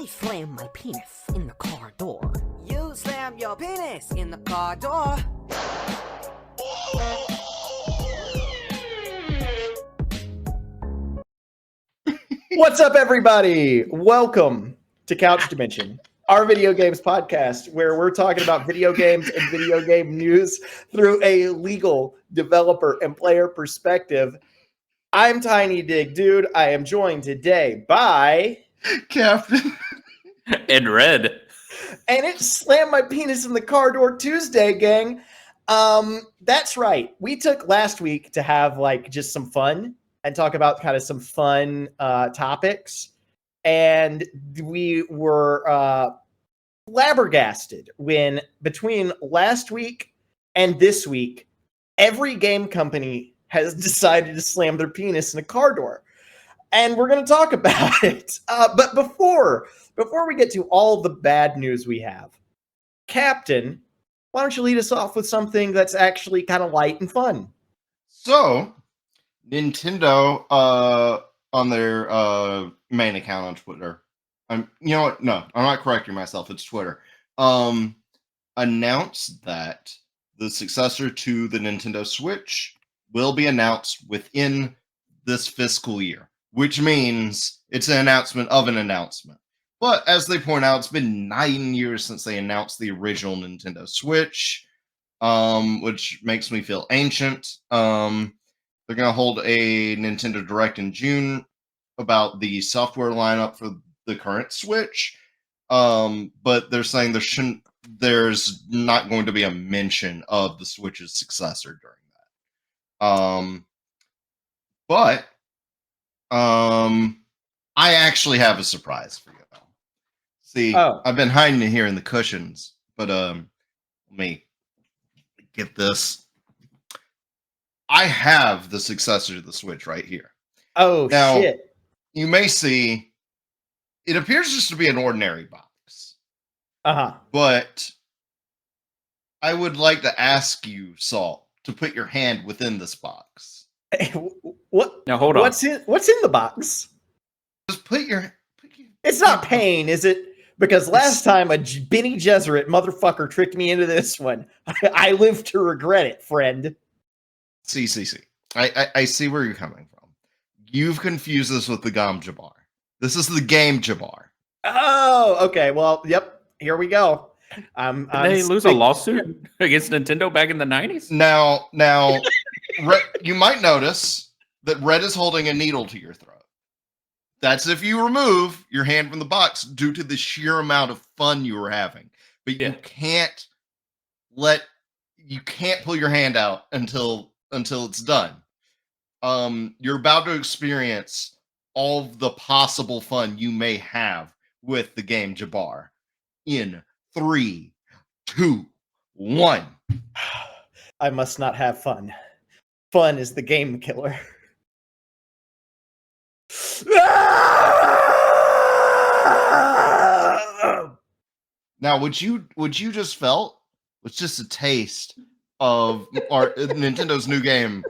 I slam my penis in the car door. You slam your penis in the car door. What's up, everybody? Welcome to Couch Dimension, our video games podcast, where we're talking about video games and video game news through a legal developer and player perspective. I'm TinyBigDude. I am joined today by Captain and Red. And it's Slam My Penis in the Car Door Tuesday, gang. That's right. We took last week to have just some fun and talk about kind of some fun topics. And we were flabbergasted when between last week and this week, every game company has decided to slam their penis in a car door. And we're going to talk about it. But before we get to all the bad news we have, Captain, why don't you lead us off with something that's actually kind of light and fun? So, Nintendo, on their main account on Twitter, you know what? No, I'm not correcting myself. It's Twitter. Announced that the successor to the Nintendo Switch will be announced within this fiscal year, which means it's an announcement of an announcement. But as they point out, it's been 9 years since they announced the original Nintendo Switch, which makes me feel ancient. They're going to hold a Nintendo Direct in June about the software lineup for the current Switch. But they're saying there's not going to be a mention of the Switch's successor during that. But I actually have a surprise for you. See, I've been hiding it here in the cushions, but let me get this. I have the successor to the Switch right here. Oh, now, shit. You may see, it appears just to be an ordinary box. Uh-huh. But I would like to ask you, Salt, to put your hand within this box. What? Now, hold on. What's in the box? Just put your... It's not pain, is it? Because last time a Benny Gesserit motherfucker tricked me into this one. I live to regret it, friend. See. I see where you're coming from. You've confused this with the Gom Jabbar. This is the game Jabbar. Oh, okay. Well, yep. Here we go. Did they lose a lawsuit against Nintendo back in the 90s? Now, you might notice that Red is holding a needle to your throat. That's if you remove your hand from the box due to the sheer amount of fun you were having. But you can't pull your hand out until it's done. You're about to experience all of the possible fun you may have with the game Jabbar in 3, 2, 1. I must not have fun. Fun is the game killer. Now, what you just felt was just a taste of Nintendo's new game,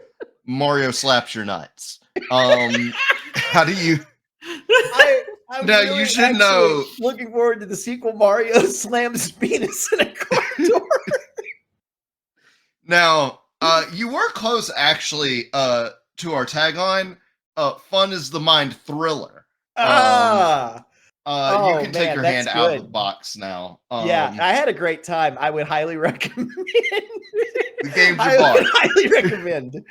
Mario Slaps Your Nuts. How do you? I'm now really you should know. Looking forward to the sequel, Mario slams penis in a car door. Now, you were close actually to our tagline. Fun is the mind thriller. You can take your hand out of the box now. Yeah, I had a great time. I would highly recommend the game Jabbar. I would highly recommend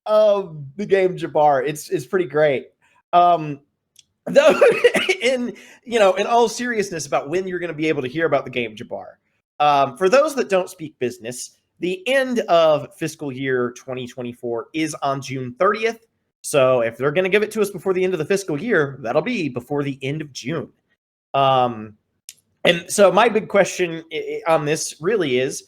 the game Jabbar. It's pretty great. Though, in all seriousness about when you're going to be able to hear about the game Jabbar. For those that don't speak business, the end of fiscal year 2024 is on June 30th. So if they're going to give it to us before the end of the fiscal year, that'll be before the end of June. And so my big question on this really is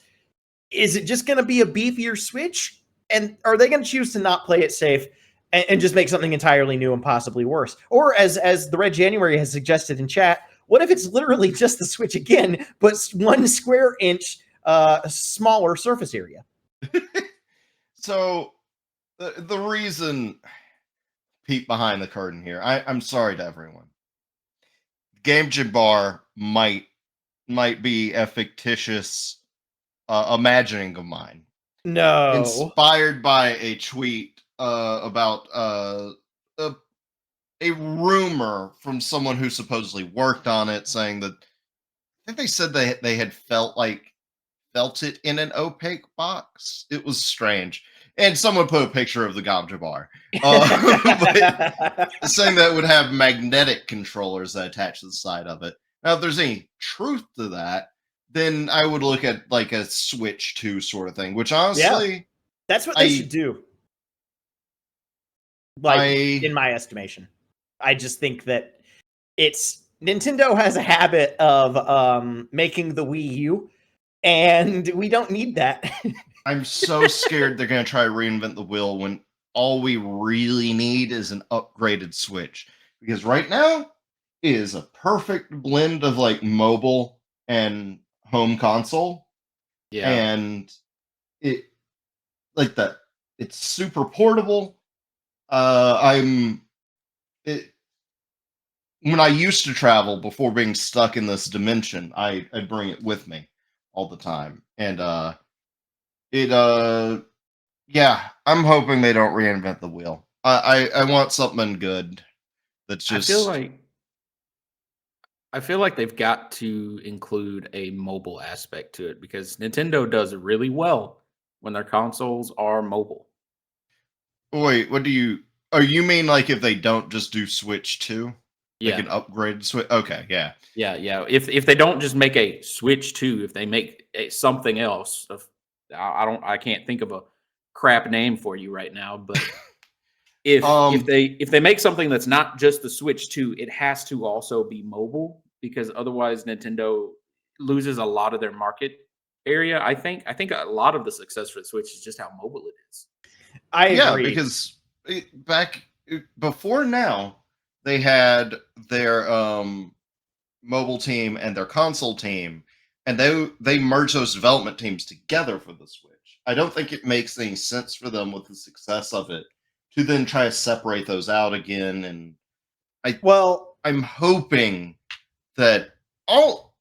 it just going to be a beefier Switch? And are they going to choose to not play it safe and just make something entirely new and possibly worse? Or as the Red January has suggested in chat, what if it's literally just the Switch again, but 1 square inch smaller surface area? So the reason, peek behind the curtain here, I'm sorry to everyone. Game Jabbar might be a fictitious imagining of mine. No. Inspired by a tweet about a rumor from someone who supposedly worked on it, saying that I think they said they had felt it in an opaque box. It was strange. And someone put a picture of the Gobjabar. But saying that it would have magnetic controllers that attach to the side of it. Now, if there's any truth to that, then I would look at like a Switch 2 sort of thing, which honestly... That's what they should do. In my estimation. I just think that Nintendo has a habit of making the Wii U, and we don't need that. I'm so scared they're going to try to reinvent the wheel when all we really need is an upgraded Switch. Because right now it is a perfect blend of like mobile and home console. Yeah. And it's super portable. When I used to travel before being stuck in this dimension, I'd bring it with me all the time. And yeah, I'm hoping they don't reinvent the wheel. I want something good that's just... I feel like they've got to include a mobile aspect to it, because Nintendo does really well when their consoles are mobile. Wait, what do you... Oh, you mean like if they don't just do Switch 2? Yeah. Like an upgrade Switch? Okay, yeah. Yeah. If they don't just make a Switch 2, if they make something else, I can't think of a crap name for you right now, but if they make something that's not just the Switch 2, it has to also be mobile, because otherwise Nintendo loses a lot of their market area. I think a lot of the success for the Switch is just how mobile it is. I agree. Yeah, because before now, they had their mobile team and their console team, and they merged those development teams together for the Switch. I don't think it makes any sense for them with the success of it to then try to separate those out again. And I'm hoping that all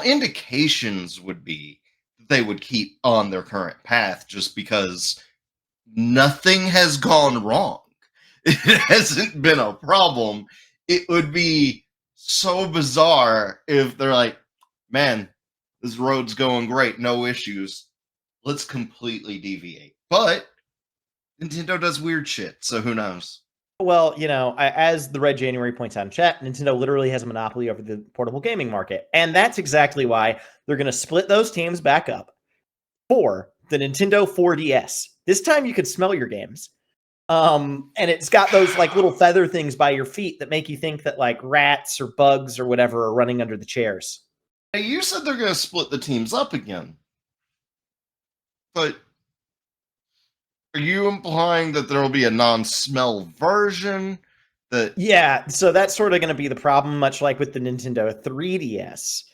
indications would be that they would keep on their current path, just because nothing has gone wrong. It hasn't been a problem. It would be so bizarre if they're like, man, this road's going great, no issues. Let's completely deviate. But Nintendo does weird shit, so who knows? Well, as the Red January points out in chat, Nintendo literally has a monopoly over the portable gaming market. And that's exactly why they're going to split those teams back up for the Nintendo 4DS. This time you could smell your games. And it's got those like little feather things by your feet that make you think that like rats or bugs or whatever are running under the chairs. Hey, you said they're going to split the teams up again. But are you implying that there will be a non-smell version? Yeah, so that's sort of going to be the problem, much like with the Nintendo 3DS.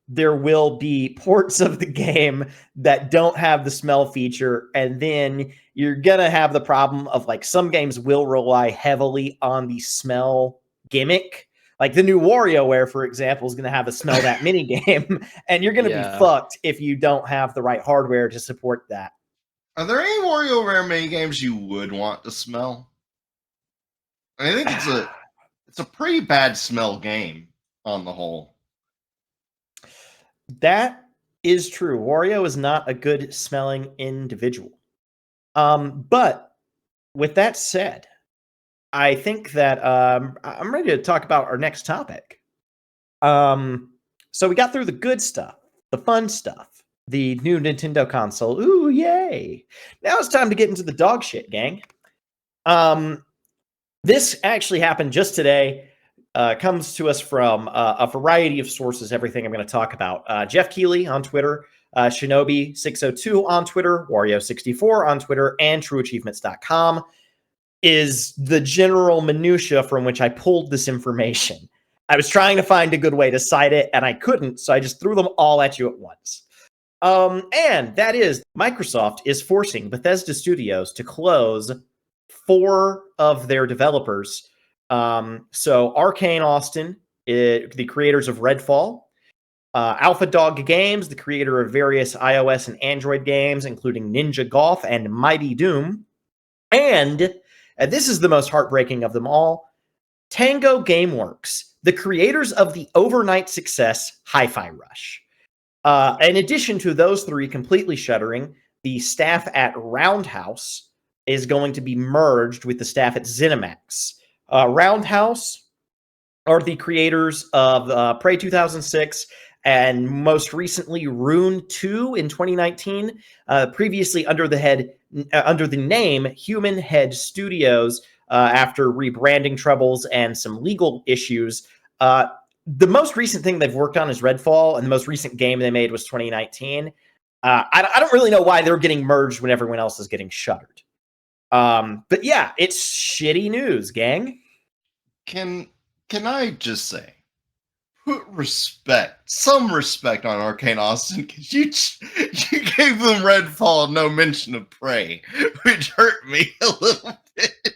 There will be ports of the game that don't have the smell feature, and then you're going to have the problem of like some games will rely heavily on the smell gimmick. Like the new WarioWare, for example, is going to have a smell that mini game, and you're going to be fucked if you don't have the right hardware to support that. Are there any WarioWare mini games you would want to smell? I think it's a pretty bad smell game on the whole. That is true. Wario is not a good smelling individual. But with that said, I think that I'm ready to talk about our next topic. So we got through the good stuff, the fun stuff, the new Nintendo console. Ooh, yay. Now it's time to get into the dog shit, gang. This actually happened just today. Comes to us from a variety of sources, everything I'm going to talk about. Jeff Keighley on Twitter, Shinobi602 on Twitter, Wario64 on Twitter, and TrueAchievements.com is the general minutia from which I pulled this information. I was trying to find a good way to cite it, and I couldn't, so I just threw them all at you at once. And that is, Microsoft is forcing Bethesda Studios to close 4 of their developers. So Arcane Austin the creators of Redfall. Alpha Dog Games, the creator of various iOS and Android games, including Ninja Golf and Mighty Doom. And this is the most heartbreaking of them all, Tango Gameworks, the creators of the overnight success Hi-Fi Rush. In addition to those three completely shuttering, the staff at Roundhouse is going to be merged with the staff at ZeniMax. Roundhouse are the creators of Prey 2006 and most recently Rune 2 in 2019, previously under the name Human Head Studios, after rebranding troubles and some legal issues. The most recent thing they've worked on is Redfall, and the most recent game they made was 2019. I don't really know why they're getting merged when everyone else is getting shuttered. But yeah, it's shitty news, gang. Can I just say, put some respect on Arcane Austin, because you gave them Redfall, no mention of Prey, which hurt me a little bit.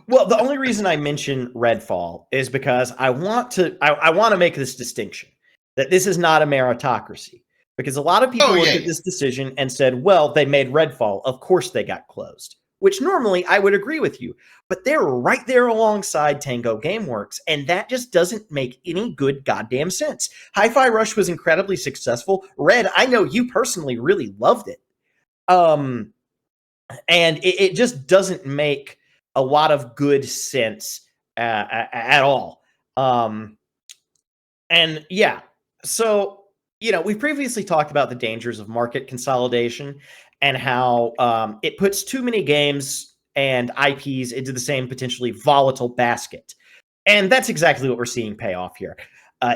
Well, the only reason I mention Redfall is because I want to make this distinction that this is not a meritocracy, because a lot of people looked at this decision and said, well, they made Redfall, of course they got closed, which normally I would agree with you, but they're right there alongside Tango Gameworks, and that just doesn't make any good goddamn sense. Hi-Fi Rush was incredibly successful. Red, I know you personally really loved it. And it just doesn't make a lot of good sense at all. And yeah, so, we've previously talked about the dangers of market consolidation and how it puts too many games and IPs into the same potentially volatile basket. And that's exactly what we're seeing pay off here.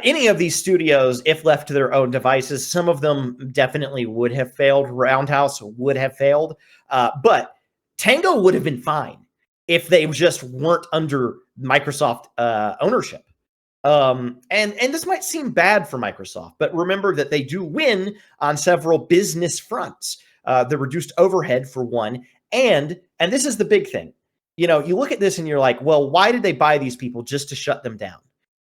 Any of these studios, if left to their own devices, some of them definitely would have failed. Roundhouse would have failed. But Tango would have been fine if they just weren't under Microsoft ownership. And this might seem bad for Microsoft, but remember that they do win on several business fronts. The reduced overhead for one, and this is the big thing. You look at this and you're like, well, why did they buy these people just to shut them down?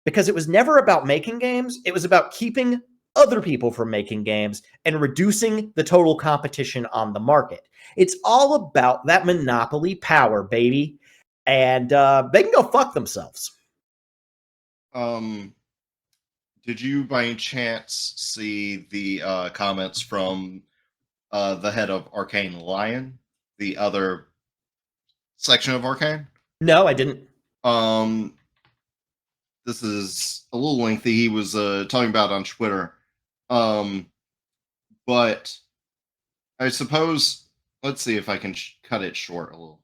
Because it was never about making games. It was about keeping other people from making games and reducing the total competition on the market. It's all about that monopoly power, baby. And they can go fuck themselves. Did you by any chance see the comments from the head of Arcane Lion, the other section of Arcane? No, I didn't. This is a little lengthy. He was talking about it on Twitter. But I suppose, let's see if I can cut it short a little.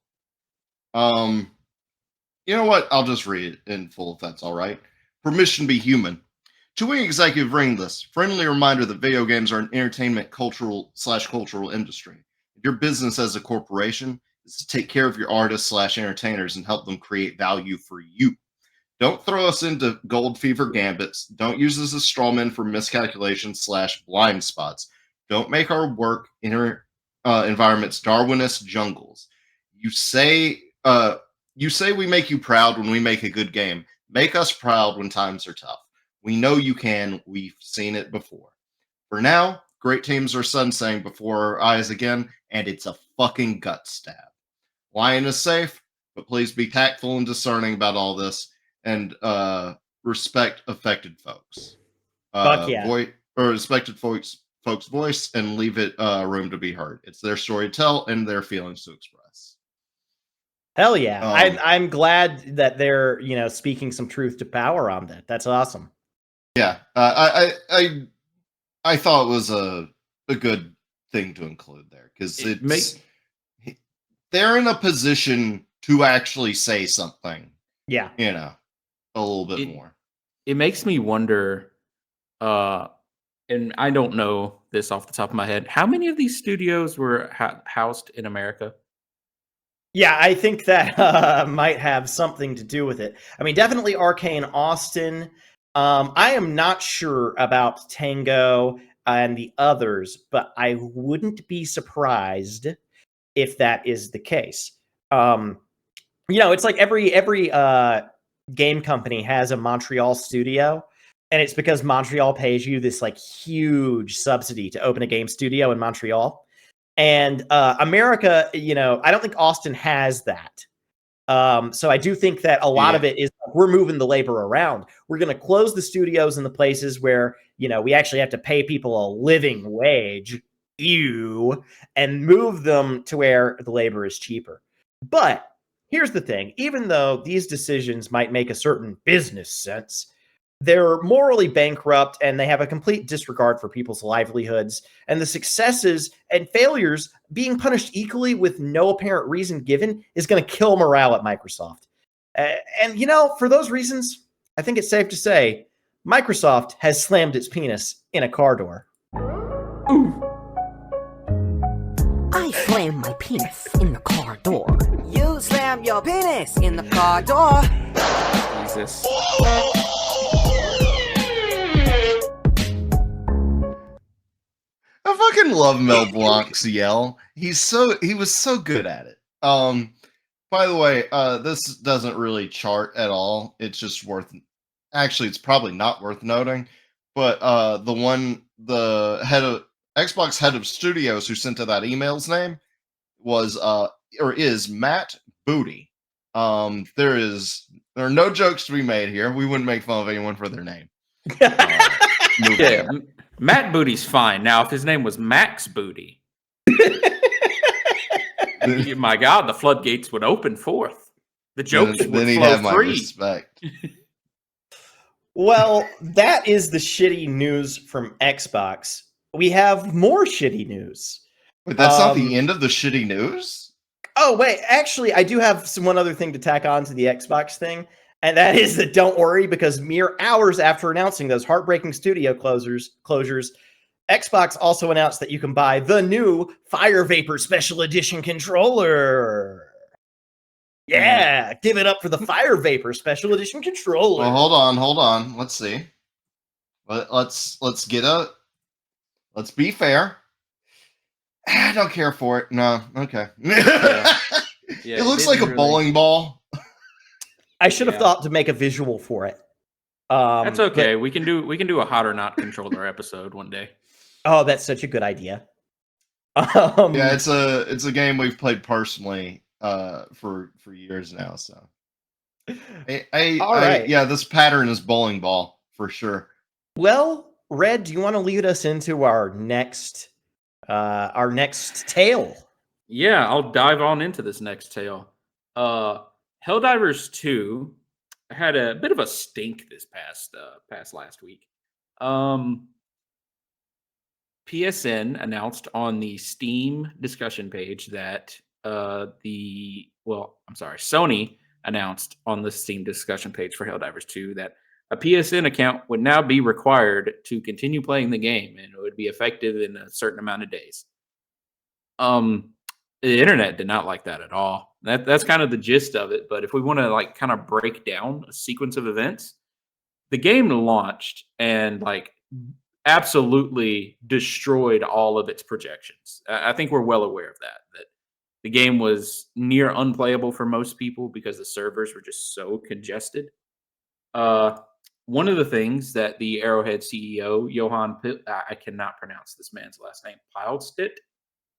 You know what? I'll just read it in full if that's all right. Permission to be human. To Wing Executive Ringless, friendly reminder that video games are an entertainment cultural industry. If your business as a corporation is to take care of your artists / entertainers and help them create value for you. Don't throw us into gold fever gambits. Don't use us as strawmen for miscalculations / blind spots. Don't make our work environments Darwinist jungles. You say we make you proud when we make a good game. Make us proud when times are tough. We know you can. We've seen it before. For now, great teams are sunsetting before our eyes again, and it's a fucking gut stab. Lion is safe, but please be tactful and discerning about all this, and respect affected folks. Fuck yeah. Respected folks' voice, and leave it room to be heard. It's their story to tell and their feelings to express. Hell yeah. I'm glad that they're, speaking some truth to power on that. That's awesome. Yeah. I thought it was a good thing to include there, because they're in a position to actually say something. Yeah. A little bit more. It makes me wonder, and I don't know this off the top of my head, how many of these studios were housed in America? Yeah, I think that might have something to do with it. I mean, definitely Arcane Austin. I am not sure about Tango and the others, but I wouldn't be surprised if that is the case. It's like every game company has a Montreal studio, and it's because Montreal pays you this like huge subsidy to open a game studio in Montreal. And America, I don't think Austin has that. So I do think that a lot of it is we're moving the labor around. We're going to close the studios in the places where, we actually have to pay people a living wage, and move them to where the labor is cheaper. But here's the thing. Even though these decisions might make a certain business sense, they're morally bankrupt and they have a complete disregard for people's livelihoods, and the successes and failures being punished equally with no apparent reason given is going to kill morale at Microsoft. And for those reasons, I think it's safe to say Microsoft has slammed its penis in a car door. I slam my penis in the car door. You slam your penis in the car door. Jesus. I fucking love Mel Blanc's yell. He was so good at it. By the way, this doesn't really chart at all. It's just it's probably not worth noting. But the head of Xbox head of studios who sent to that email's name is Matt Booty. There are no jokes to be made here. We wouldn't make fun of anyone for their name. Yeah, Matt Booty's fine. Now, if his name was Max Booty, my God, the floodgates would open forth. The jokes would he'd flow have my free. respect. Well, that is the shitty news from Xbox. We have more shitty news. But that's not the end of the shitty news? Oh, wait. Actually, I do have one other thing to tack on to the Xbox thing. And that is that don't worry, because mere hours after announcing those heartbreaking studio closures, Xbox also announced that you can buy the new Fire Vapor Special Edition controller. Yeah, give it up for the Fire Vapor Special Edition controller. Well, hold on. Let's see. Let's be fair. I don't care for it. No, okay. Yeah, it looks like a bowling ball. I should have thought to make a visual for it. That's okay. We can do a hot or not controller episode one day. Oh, that's such a good idea. Yeah, it's a game we've played personally for years now. So, this pattern is bowling ball for sure. Well, Red, do you want to lead us into our next tale? Yeah, I'll dive on into this next tale. Helldivers 2 had a bit of a stink this past last week. PSN announced on the Steam discussion page that Sony announced on the Steam discussion page for Helldivers 2 that a PSN account would now be required to continue playing the game, and it would be effective in a certain amount of days. The internet did not like that at all. That's kind of the gist of it. But if we want to kind of break down a sequence of events, the game launched and absolutely destroyed all of its projections. I think we're well aware of that the game was near unplayable for most people because the servers were just so congested. One of the things that the Arrowhead CEO, I cannot pronounce this man's last name, Pilestedt,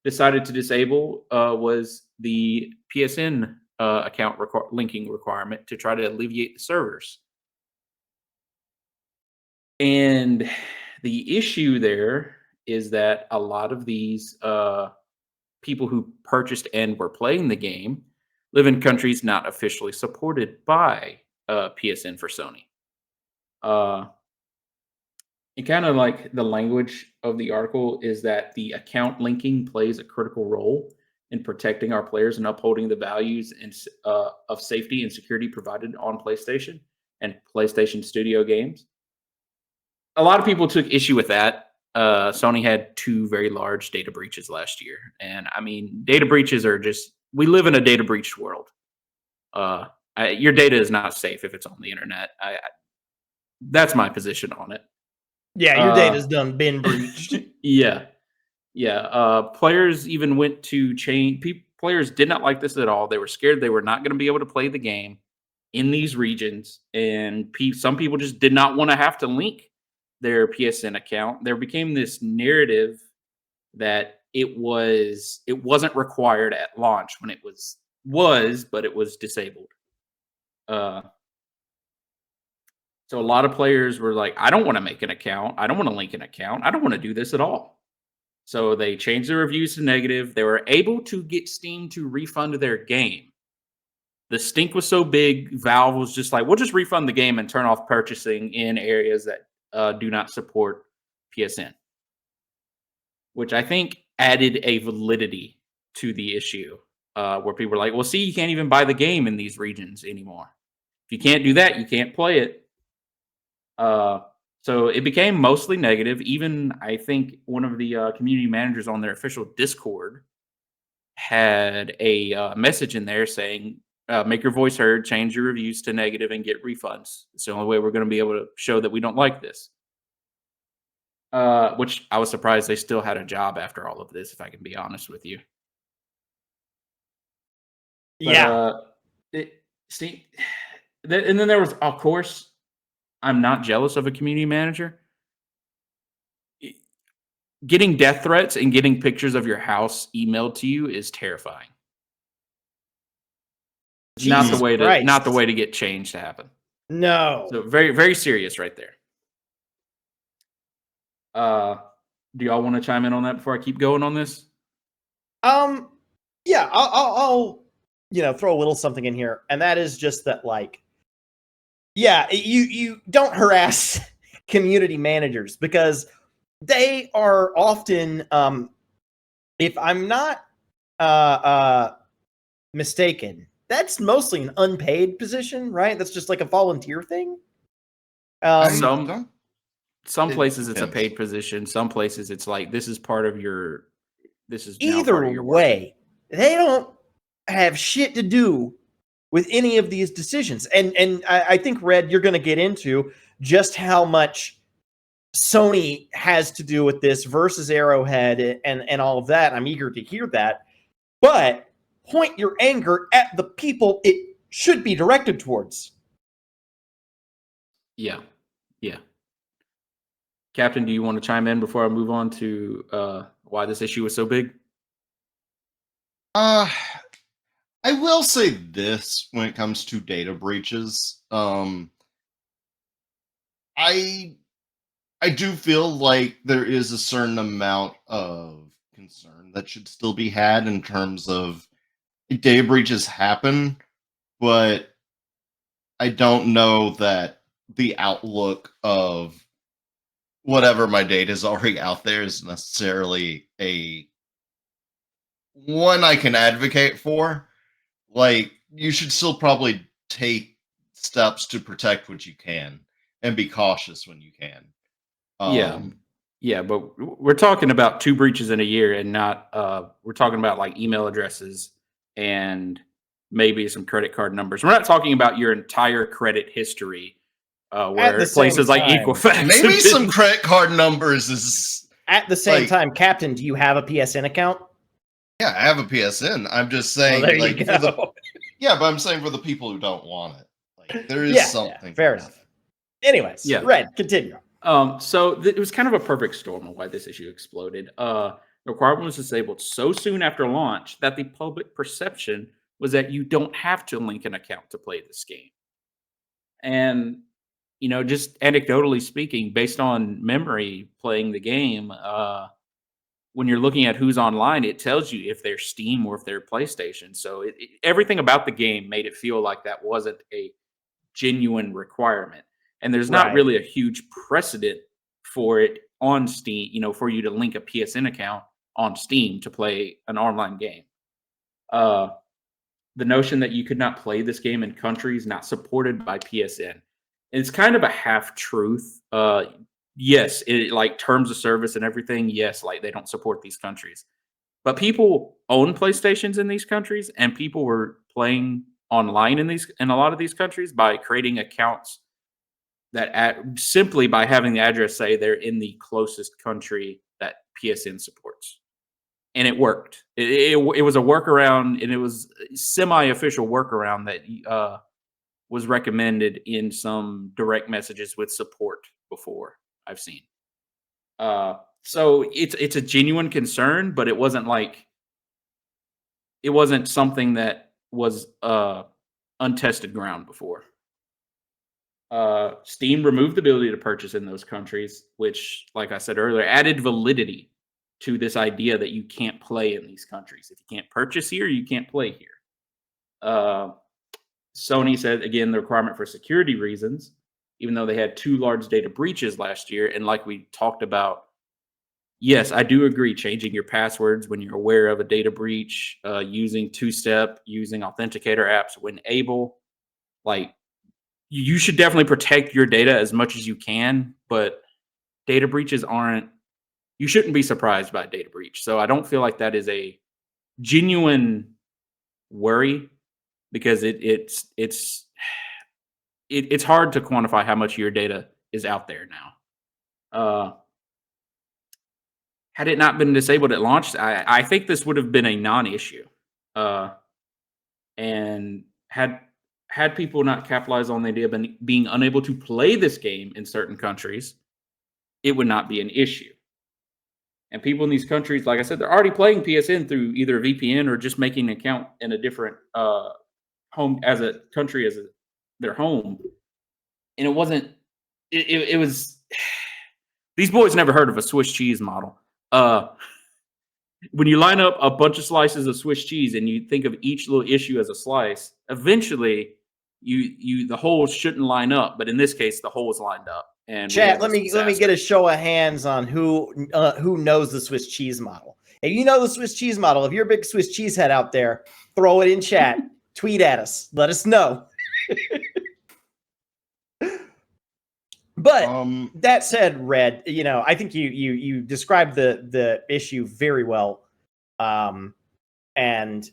decided to disable was the PSN account linking requirement to try to alleviate the servers. And the issue there is that a lot of these people who purchased and were playing the game live in countries not officially supported by PSN for Sony. And kind of the language of the article is that the account linking plays a critical role in protecting our players and upholding the values of safety and security provided on PlayStation and PlayStation Studio games. A lot of people took issue with that. Sony had 2 very large data breaches last year. And I mean, data breaches are we live in a data breached world. Your data is not safe if it's on the internet. That's my position on it. Yeah, your data's been breached. Yeah. Players even went to change. Players did not like this at all. They were scared they were not going to be able to play the game in these regions, and some people just did not want to have to link their PSN account. There became this narrative that it wasn't required at launch when it was, but it was disabled. So a lot of players were like, I don't want to make an account. I don't want to link an account. I don't want to do this at all. So they changed the reviews to negative. They were able to get Steam to refund their game. The stink was so big, Valve was just like, we'll just refund the game and turn off purchasing in areas that do not support PSN. Which I think added a validity to the issue, where people were like, well, see, you can't even buy the game in these regions anymore. If you can't do that, you can't play it. So it became mostly negative. Even I think one of the community managers on their official Discord had a message in there saying, make your voice heard, change your reviews to negative, and get refunds. It's the only way we're going to be able to show that we don't like this. Which I was surprised they still had a job after all of this, if I can be honest with you. But, and then there was, of course, I'm not jealous of a community manager. Getting death threats and getting pictures of your house emailed to you is terrifying. Not the way to get change to happen. No. So very, very serious right there. Do y'all want to chime in on that before I keep going on this? Yeah, I'll throw a little something in here, and that is just that, like, yeah, you don't harass community managers, because they are often, if I'm not mistaken, that's mostly an unpaid position, right? That's just like a volunteer thing. Some places it's a paid position. Some places it's like, this is part of your. This is now either part of your way. They don't have shit to do with any of these decisions. And I think, Red, you're going to get into just how much Sony has to do with this versus Arrowhead and all of that. I'm eager to hear that. But point your anger at the people it should be directed towards. Yeah. Captain, do you want to chime in before I move on to why this issue was so big? I will say this when it comes to data breaches. I do feel like there is a certain amount of concern that should still be had in terms of data breaches happen, but I don't know that the outlook of whatever my data is already out there is necessarily a one I can advocate for. Like, you should still probably take steps to protect what you can and be cautious when you can. Yeah, but we're talking about 2 breaches in a year, and not we're talking about like email addresses and maybe some credit card numbers. We're not talking about your entire credit history, where places like Equifax, maybe some credit card numbers is at the same time. Captain, do you have a PSN account? Yeah, I have a PSN. I'm just saying, well, there you go. But I'm saying for the people who don't want it, like, there is something. Yeah, fair enough. Anyways, Red, continue. So it was kind of a perfect storm of why this issue exploded. The requirement was disabled so soon after launch that the public perception was that you don't have to link an account to play this game. And, just anecdotally speaking, based on memory playing the game, when you're looking at who's online, it tells you if they're Steam or if they're PlayStation. So everything about the game made it feel like that wasn't a genuine requirement. And there's not really a huge precedent for it on Steam, for you to link a PSN account on Steam to play an online game. The notion that you could not play this game in countries not supported by PSN, it's kind of a half-truth. Yes, like terms of service and everything, yes, like they don't support these countries. But people own PlayStations in these countries, and people were playing online in a lot of these countries by creating accounts that simply by having the address say they're in the closest country that PSN supports. And it worked. It was a workaround, and it was a semi-official workaround that was recommended in some direct messages with support before I've seen. So it's a genuine concern, but it wasn't something that was untested ground before. Steam removed the ability to purchase in those countries, which, like I said earlier, added validity to this idea that you can't play in these countries. If you can't purchase here, you can't play here. Sony said, again, the requirement for security reasons, even though they had 2 large data breaches last year. And like we talked about, yes, I do agree, changing your passwords when you're aware of a data breach, using two-step, using authenticator apps when able. Like, you should definitely protect your data as much as you can, but data breaches you shouldn't be surprised by a data breach. So I don't feel like that is a genuine worry, because it's hard to quantify how much of your data is out there now. Had it not been disabled at launch, I think this would have been a non-issue. And had people not capitalized on the idea of being unable to play this game in certain countries, it would not be an issue. And people in these countries, like I said, they're already playing PSN through either a VPN or just making an account in a different home as a country as their home. And it wasn't. It was. These boys never heard of a Swiss cheese model. When you line up a bunch of slices of Swiss cheese and you think of each little issue as a slice, eventually the holes shouldn't line up. But in this case, the holes lined up. And Chat, let me get a show of hands on who knows the Swiss cheese model. If you know the Swiss cheese model, if you're a big Swiss cheese head out there, throw it in chat, tweet at us, let us know. But that said, Red, I think you described the issue very well, and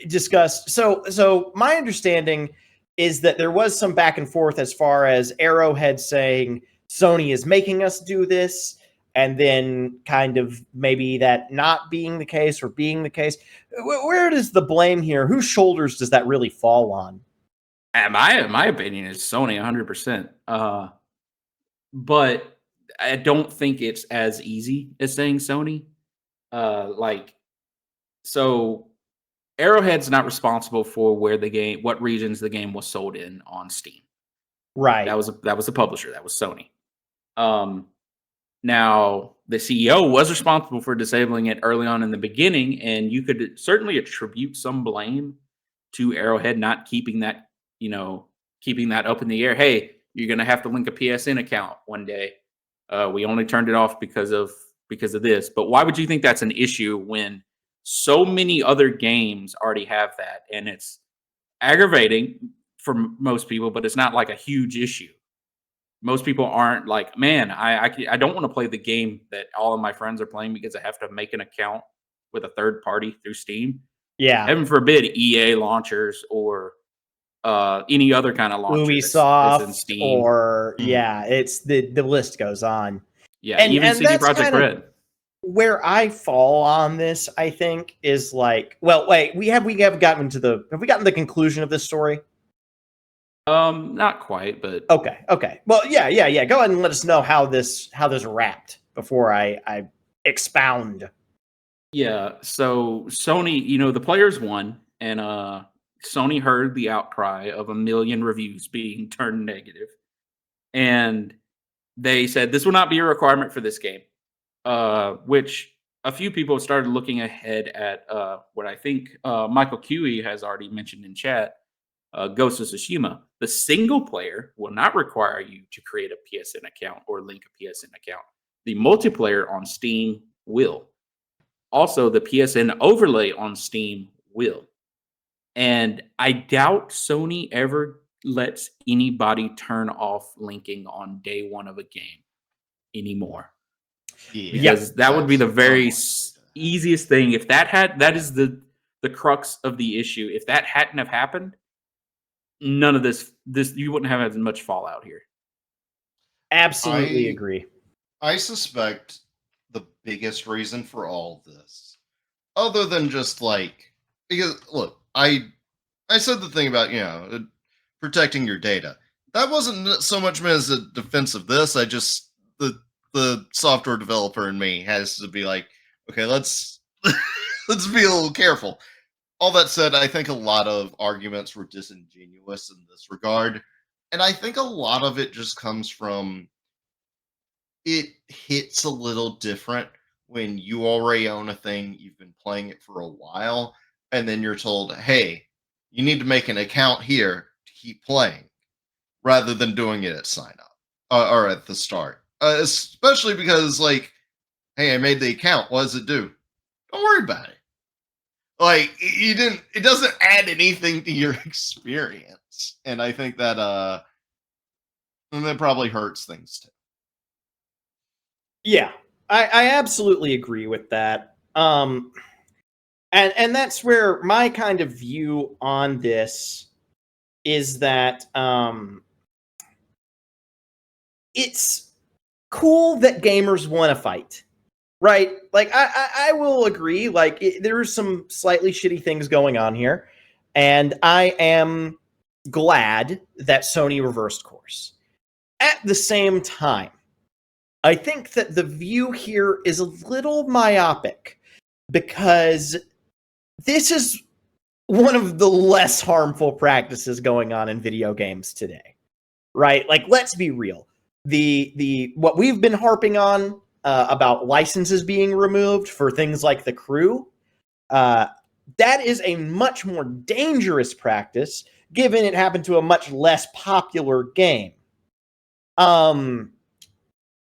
discussed. So my understanding is that there was some back and forth as far as Arrowhead saying Sony is making us do this, and then kind of maybe that not being the case or being the case. Where does the blame here? Whose shoulders does that really fall on? My opinion is Sony 100%. But I don't think it's as easy as saying Sony. So Arrowhead's not responsible for what regions the game was sold in on Steam. Right. That was the publisher. That was Sony. Now the CEO was responsible for disabling it early on in the beginning, and you could certainly attribute some blame to Arrowhead not keeping that up in the air. Hey, you're gonna have to link a PSN account one day. We only turned it off because of this. But why would you think that's an issue when so many other games already have that? And it's aggravating for most people, but it's not like a huge issue. Most people aren't like, man, I don't want to play the game that all of my friends are playing because I have to make an account with a third party through Steam. Yeah. Heaven forbid EA launchers or any other kind of launcher Ubisoft that's in Steam. or it's the list goes on. Yeah, even CD Projekt Red. Where I fall on this, I think, is like, well, wait, have we gotten to the conclusion of this story? Not quite, but okay. Well, yeah. Go ahead and let us know how this wrapped before I expound. Yeah. So Sony, the players won, and Sony heard the outcry of 1 million reviews being turned negative, and they said this will not be a requirement for this game. Which a few people started looking ahead at what I think Michael Huey has already mentioned in chat. Ghost of Tsushima, the single player will not require you to create a PSN account or link a PSN account. The multiplayer on Steam will. Also, the PSN overlay on Steam will. And I doubt Sony ever lets anybody turn off linking on day one of a game anymore. Yeah, because that would be the very easiest thing. If that is the crux of the issue. If that hadn't have happened, none of this you wouldn't have as much fallout here. Absolutely agree. I suspect the biggest reason for all of this, other than just because look, I said the thing about protecting your data. That wasn't so much meant as a defense of this. I just the software developer in me has to be like, okay, let's let's be a little careful. All that said, I think a lot of arguments were disingenuous in this regard, and I think a lot of it just comes from it hits a little different when you already own a thing, you've been playing it for a while, and then you're told, hey, you need to make an account here to keep playing, rather than doing it at sign up or at the start. Especially because, like, hey, I made the account. What does it do? Don't worry about it. Like, you didn't. It doesn't add anything to your experience, and I think that probably hurts things too. Yeah, I absolutely agree with that. And that's where my kind of view on this is that it's cool that gamers want to fight, right? Like, I will agree. Like, there's some slightly shitty things going on here, and I am glad that Sony reversed course. At the same time, I think that the view here is a little myopic because this is one of the less harmful practices going on in video games today, right? Like, let's be real. The what we've been harping on about licenses being removed for things like The Crew, that is a much more dangerous practice, given it happened to a much less popular game.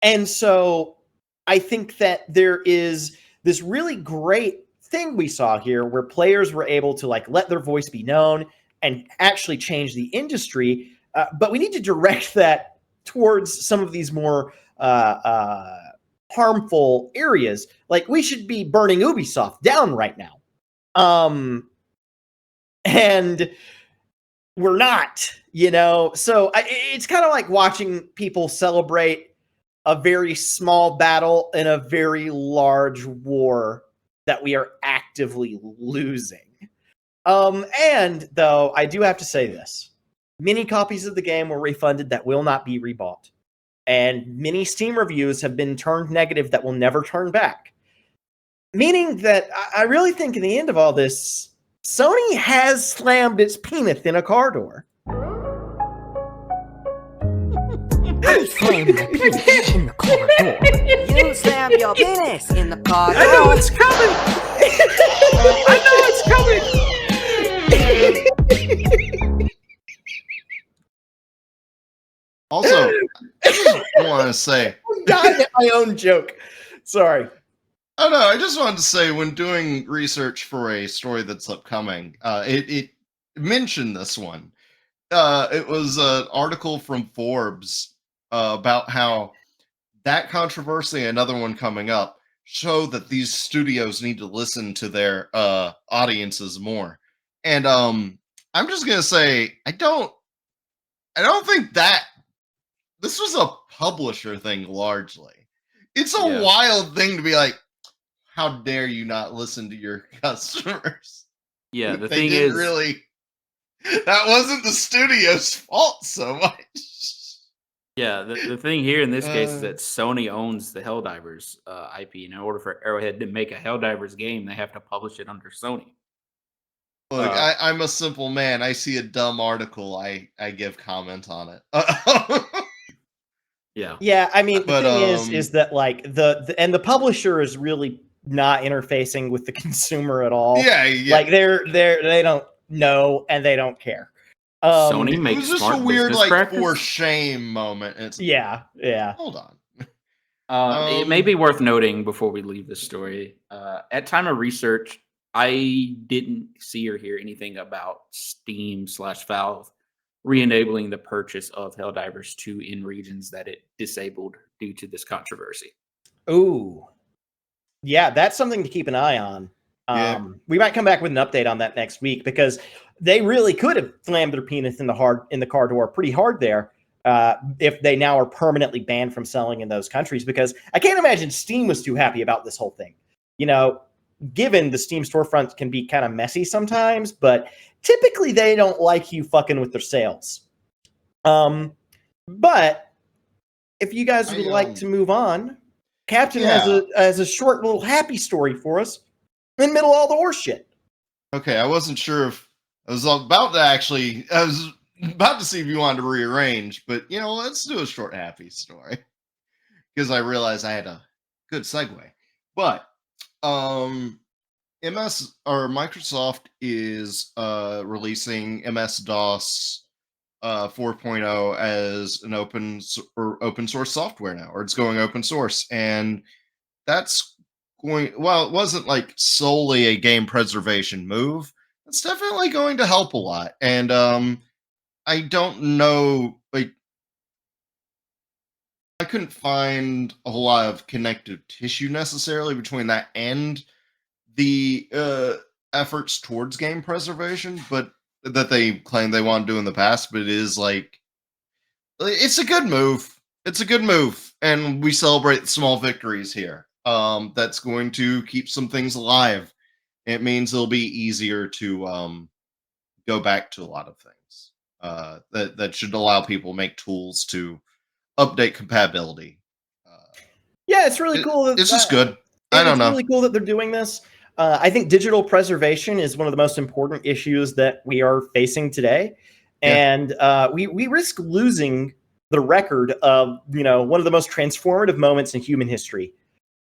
And so I think that there is this really great thing we saw here where players were able to, like, let their voice be known and actually change the industry. But we need to direct that towards some of these more harmful areas. Like, we should be burning Ubisoft down right now. And we're not, you know? So it's kind of like watching people celebrate a very small battle in a very large war that we are actively losing. And though I do have to say this, many copies of the game were refunded that will not be rebought. And many Steam reviews have been turned negative that will never turn back. Meaning that I really think in the end of all this, Sony has slammed its Penith in a car door. I slam my penis in the car door. You slam your penis in the car door. I know it's coming. I know it's coming. Also, I just want to say, I'm dying at my own joke. Sorry. oh no, I just wanted to say, when doing research for a story that's upcoming, it mentioned this one. It was an article from Forbes about how that controversy and another one coming up show that these studios need to listen to their audiences more. And I'm just gonna say, I don't think that this was a publisher thing largely. It's a wild thing to be like, how dare you not listen to your customers? Yeah, the They thing didn't is, really. That wasn't the studio's fault so much. yeah, the thing here in this case is that Sony owns the Helldivers IP. And in order for Arrowhead to make a Helldivers game, they have to publish it under Sony. Look, I'm a simple man. I see a dumb article, I give comment on it. Yeah. Yeah, I mean, the But, thing is that, like, the publisher is really not interfacing with the consumer at all. yeah. Like, they don't know and they don't care. Sony It makes was just smart a weird, business like, practice. for shame moment. It's Yeah. hold on. It may be worth noting before we leave this story. At time of research, I didn't see or hear anything about Steam/Valve re-enabling the purchase of Helldivers 2 in regions that it disabled due to this controversy. Ooh. Yeah, that's something to keep an eye on. Yeah. We might come back with an update on that next week because they really could have slammed their penis in the car door pretty hard there if they now are permanently banned from selling in those countries, because I can't imagine Steam was too happy about this whole thing. You know, given the Steam storefront can be kind of messy sometimes, but typically they don't like you fucking with their sales. But if you guys would like to move on, Captain has a short little happy story for us in the middle of all the horse shit. Okay, I wasn't sure if I was about to see if you wanted to rearrange, but let's do a short happy story because I realized I had a good segue. But Microsoft is releasing MS-DOS 4.0 as an open source software now, or it's going open source, and that's it wasn't like solely a game preservation move. It's definitely going to help a lot, and I don't know, like, I couldn't find a whole lot of connective tissue necessarily between that and the efforts towards game preservation, but that they claim they want to do in the past. But it is like, it's a good move. It's a good move, and we celebrate the small victories here. That's going to keep some things alive. It means it'll be easier to go back to a lot of things. That should allow people to make tools to update compatibility. Yeah, it's really cool. It's just good. I don't know. It's really cool that they're doing this. I think digital preservation is one of the most important issues that we are facing today. And we risk losing the record of, one of the most transformative moments in human history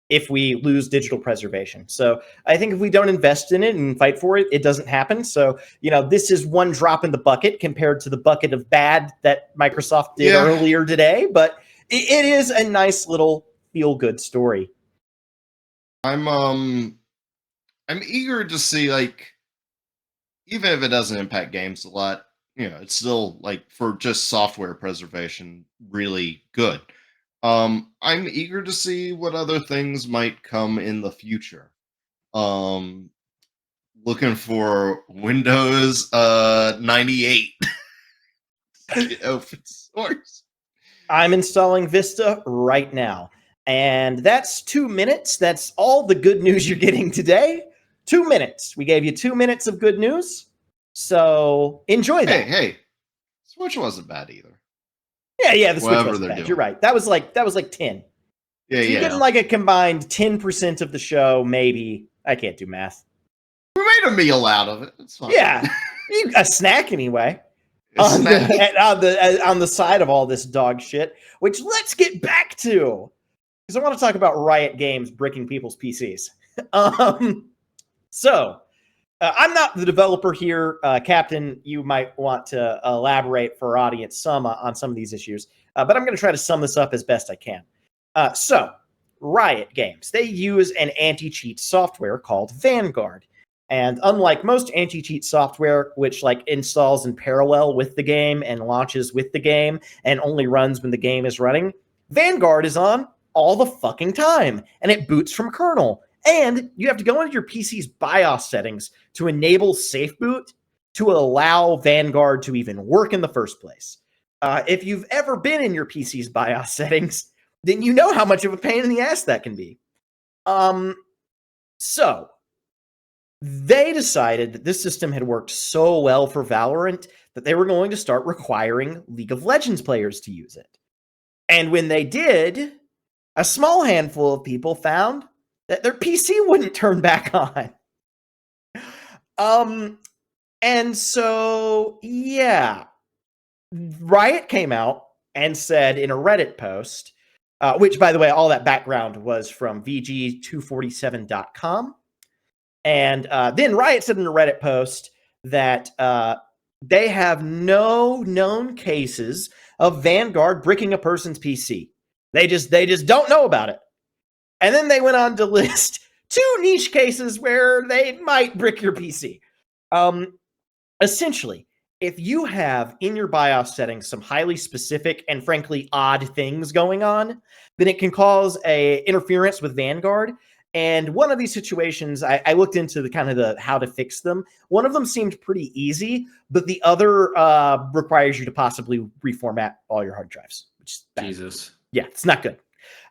if we lose digital preservation. So I think if we don't invest in it and fight for it, it doesn't happen. So, this is one drop in the bucket compared to the bucket of bad that Microsoft did earlier today. But it is a nice little feel-good story. I'm eager to see, like, even if it doesn't impact games a lot, it's still, like, for just software preservation, really good. I'm eager to see what other things might come in the future. Looking for Windows 98 open source. I'm installing Vista right now. And that's 2 minutes. That's all the good news you're getting today. 2 minutes. We gave you 2 minutes of good news. So enjoy that. Hey. Switch wasn't bad either. Yeah, the Switch wasn't bad. You're right. That was like 10. Yeah, so you're getting like a combined 10% of the show, maybe. I can't do math. We made a meal out of it. It's fine. Yeah. A snack anyway. On the side of all this dog shit, which let's get back to. Because I want to talk about Riot Games bricking people's PCs. I'm not the developer here. Captain, you might want to elaborate for our audience on some of these issues. But I'm going to try to sum this up as best I can. Riot Games, they use an anti-cheat software called Vanguard. And unlike most anti-cheat software, which installs in parallel with the game and launches with the game and only runs when the game is running, Vanguard is on all the fucking time, and it boots from kernel. And you have to go into your PC's BIOS settings to enable safe boot to allow Vanguard to even work in the first place. If you've ever been in your PC's BIOS settings, then you know how much of a pain in the ass that can be. So they decided that this system had worked so well for Valorant that they were going to start requiring League of Legends players to use it. And when they did, a small handful of people found that their PC wouldn't turn back on. And so, Riot came out and said in a Reddit post, which, by the way, all that background was from VG247.com. And then Riot said in a Reddit post that they have no known cases of Vanguard bricking a person's PC. They just don't know about it. And then they went on to list 2 niche cases where they might brick your PC. Essentially, if you have in your BIOS settings some highly specific and frankly odd things going on, then it can cause a interference with Vanguard. And one of these situations, I looked into the how to fix them. One of them seemed pretty easy, but the other requires you to possibly reformat all your hard drives. Which is bad. Jesus. Yeah, it's not good.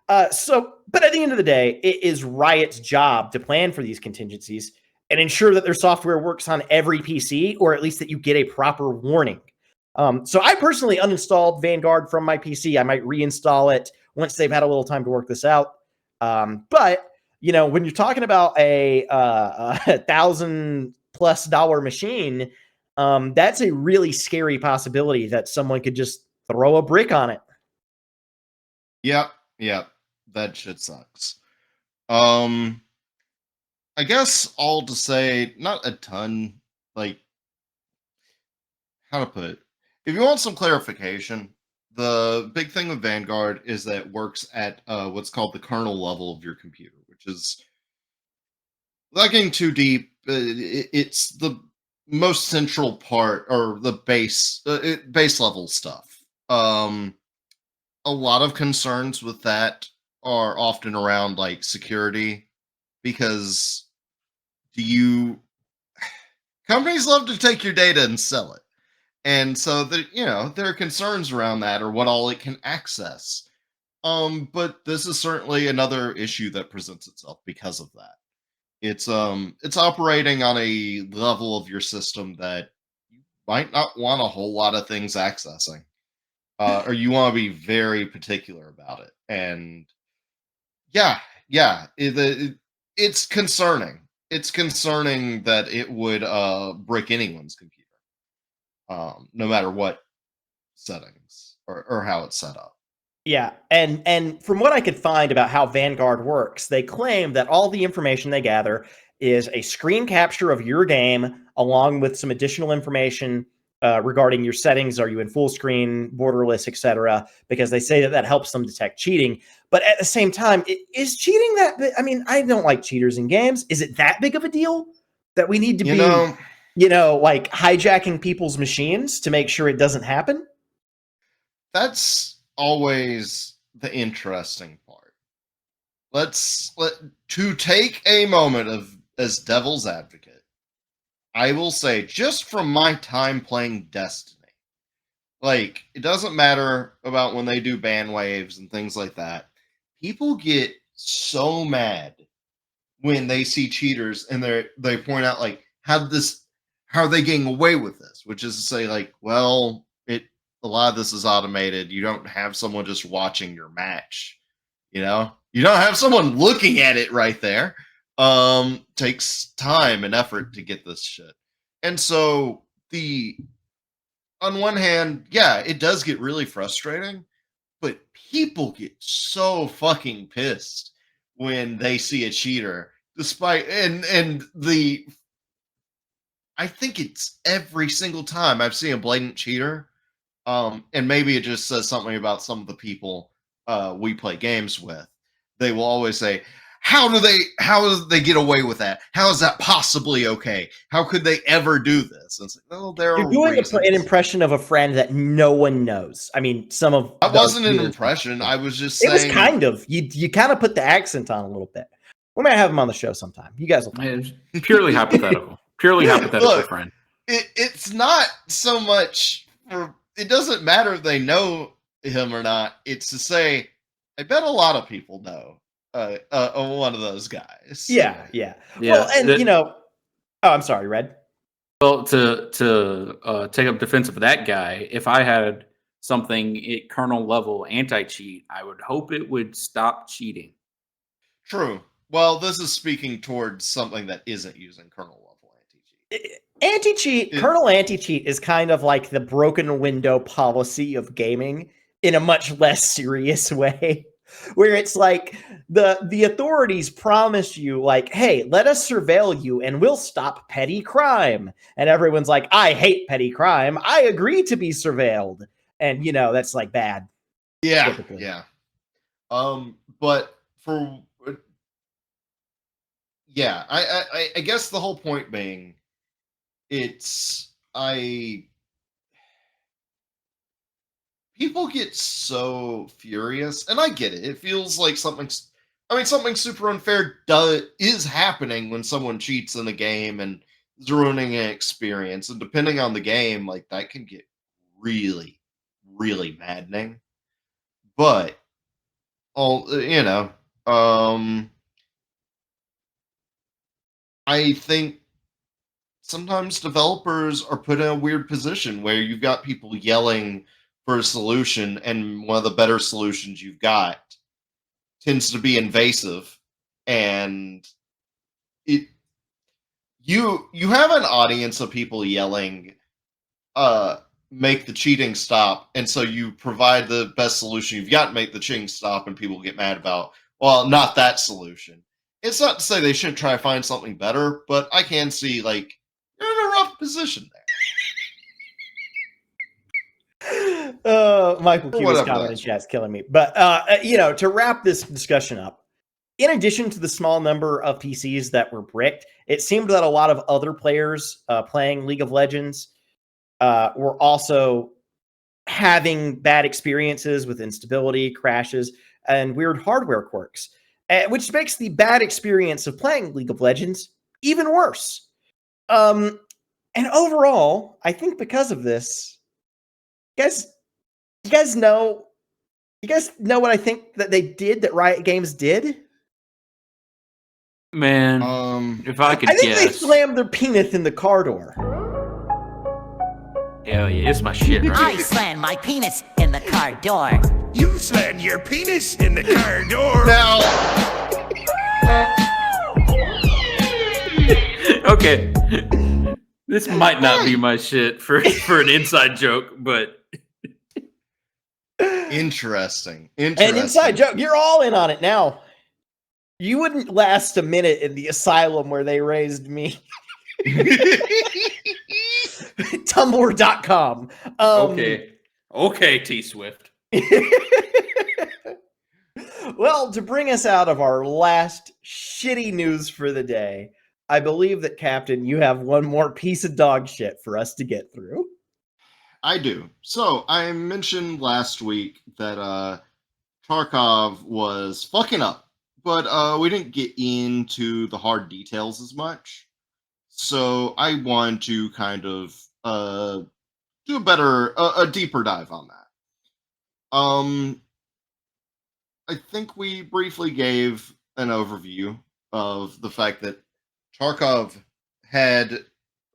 But at the end of the day, it is Riot's job to plan for these contingencies and ensure that their software works on every PC, or at least that you get a proper warning. So I personally uninstalled Vanguard from my PC. I might reinstall it once they've had a little time to work this out. But when you're talking about a $1,000+ machine, that's a really scary possibility that someone could just throw a brick on it. Yep, that shit sucks. I guess all to say, not a ton, like, how to put it. If you want some clarification, the big thing with Vanguard is that it works at what's called the kernel level of your computer, which is, without getting too deep, it's the most central part, or the base level stuff. A lot of concerns with that are often around like security, because companies love to take your data and sell it. And so there are concerns around that, or what all it can access. But this is certainly another issue that presents itself because of that. It's operating on a level of your system that you might not want a whole lot of things accessing. Or you want to be very particular about it. And yeah, it's concerning. It's concerning that it would break anyone's computer, no matter what settings or how it's set up. Yeah, and from what I could find about how Vanguard works, they claim that all the information they gather is a screen capture of your game, along with some additional information regarding your settings. Are you in full screen, borderless, etc.? Because they say that helps them detect cheating. But at the same time, is cheating that big? I mean, I don't like cheaters in games. Is it that big of a deal that we need to be, like hijacking people's machines to make sure it doesn't happen? That's always the interesting part. To take a moment as devil's advocate, I will say, just from my time playing Destiny, like, it doesn't matter about when they do ban waves and things like that. People get so mad when they see cheaters and they point out, like, how are they getting away with this? Which is to say, like, well, a lot of this is automated. You don't have someone just watching your match. You don't have someone looking at it right there. Takes time and effort to get this shit. And so on one hand, yeah, it does get really frustrating, but people get so fucking pissed when they see a cheater, I think it's every single time I've seen a blatant cheater. And maybe it just says something about some of the people we play games with. They will always say, how do they get away with that? How is that possibly okay? How could they ever do this? And it's like, well, there You're are doing reasons. an impression of a friend that no one knows. I mean, some of That wasn't an impression. I was just saying. It was kind of. You kind of put the accent on a little bit. We might have him on the show sometime. You guys will talk. Purely hypothetical. Purely hypothetical, Look, friend. It's not so much it doesn't matter if they know him or not. It's to say, I bet a lot of people know one of those guys. Yeah. Well, and oh, I'm sorry, Red. Well, to take up defense of that guy, if I had something at kernel level anti-cheat, I would hope it would stop cheating. True. Well, this is speaking towards something that isn't using kernel level anti-cheat. Kernel anti-cheat is kind of like the broken window policy of gaming in a much less serious way, where it's like the authorities promise you, like, hey, let us surveil you and we'll stop petty crime. And everyone's like, I hate petty crime. I agree to be surveilled. And, that's like bad. Yeah, typically. Yeah. But yeah, I guess the whole point being, people get so furious, and I get it. It feels like something super unfair is happening when someone cheats in a game and is ruining an experience. And depending on the game, like, that can get really, really maddening. But I think sometimes developers are put in a weird position where you've got people yelling for a solution, and one of the better solutions you've got tends to be invasive, and it you have an audience of people yelling, make the cheating stop, and so you provide the best solution you've got to make the cheating stop, and people get mad about, well, not that solution. It's not to say they shouldn't try to find something better, but I can see, like, you're in a rough position Michael For Cuba's whatever comment in that's chat's killing me. But to wrap this discussion up, in addition to the small number of PCs that were bricked, it seemed that a lot of other players playing League of Legends were also having bad experiences with instability, crashes, and weird hardware quirks, which makes the bad experience of playing League of Legends even worse. And overall, I think because of this, you guys know what I think that they did, that Riot Games did? Man, if I could I think they guess. slammed their Penith in the car door. Hell yeah, it's my shit, I right? slammed my penis in the car door. You slammed your penis in the car door. Now, Okay. This might not be my shit for an inside joke, but interesting. An inside joke. You're all in on it now. You wouldn't last a minute in the asylum where they raised me. Tumblr.com. Okay, T Swift. Well, to bring us out of our last shitty news for the day, I believe that, Captain, you have one more piece of dog shit for us to get through. I do. So, I mentioned last week that Tarkov was fucking up, but we didn't get into the hard details as much. So, I wanted to kind of do a deeper dive on that. I think we briefly gave an overview of the fact that Tarkov had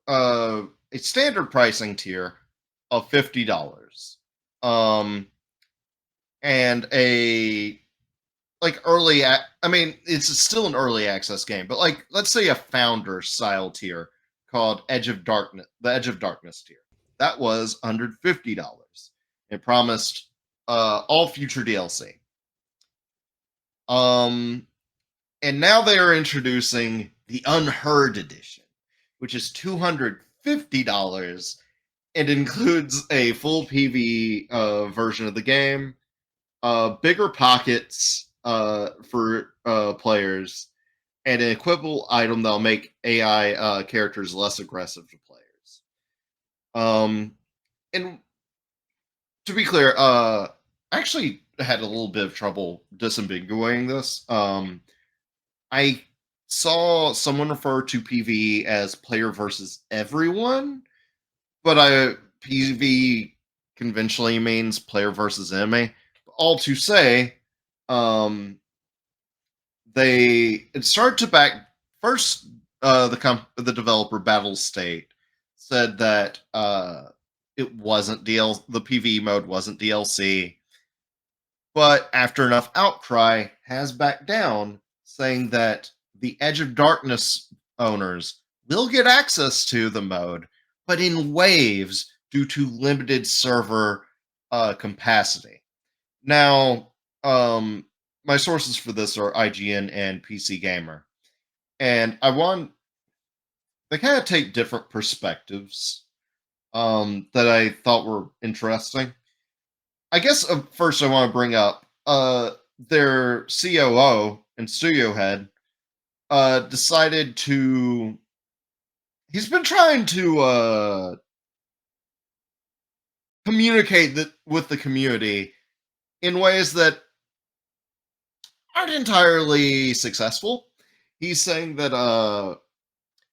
a standard pricing tier of $50, and a it's still an early access game, but like, let's say a founder style tier called the Edge of Darkness tier. That was $150. It promised all future DLC. And now they are introducing the Unheard Edition, which is $250 and includes a full PV version of the game, bigger pockets for players, and an equipable item that'll make AI characters less aggressive to players. And to be clear, I actually had a little bit of trouble disambiguating this. I saw someone refer to PV as player versus everyone, but PV conventionally means player versus enemy. All to say, it started to back first. The developer Battlestate said that it wasn't the PV mode wasn't DLC, but after enough outcry, has backed down, saying that the Edge of Darkness owners will get access to the mode, but in waves due to limited server capacity. Now, my sources for this are IGN and PC Gamer, and they kind of take different perspectives that I thought were interesting. I guess first I want to bring up their COO and studio head decided to. He's been trying to communicate with the community in ways that aren't entirely successful. He's saying that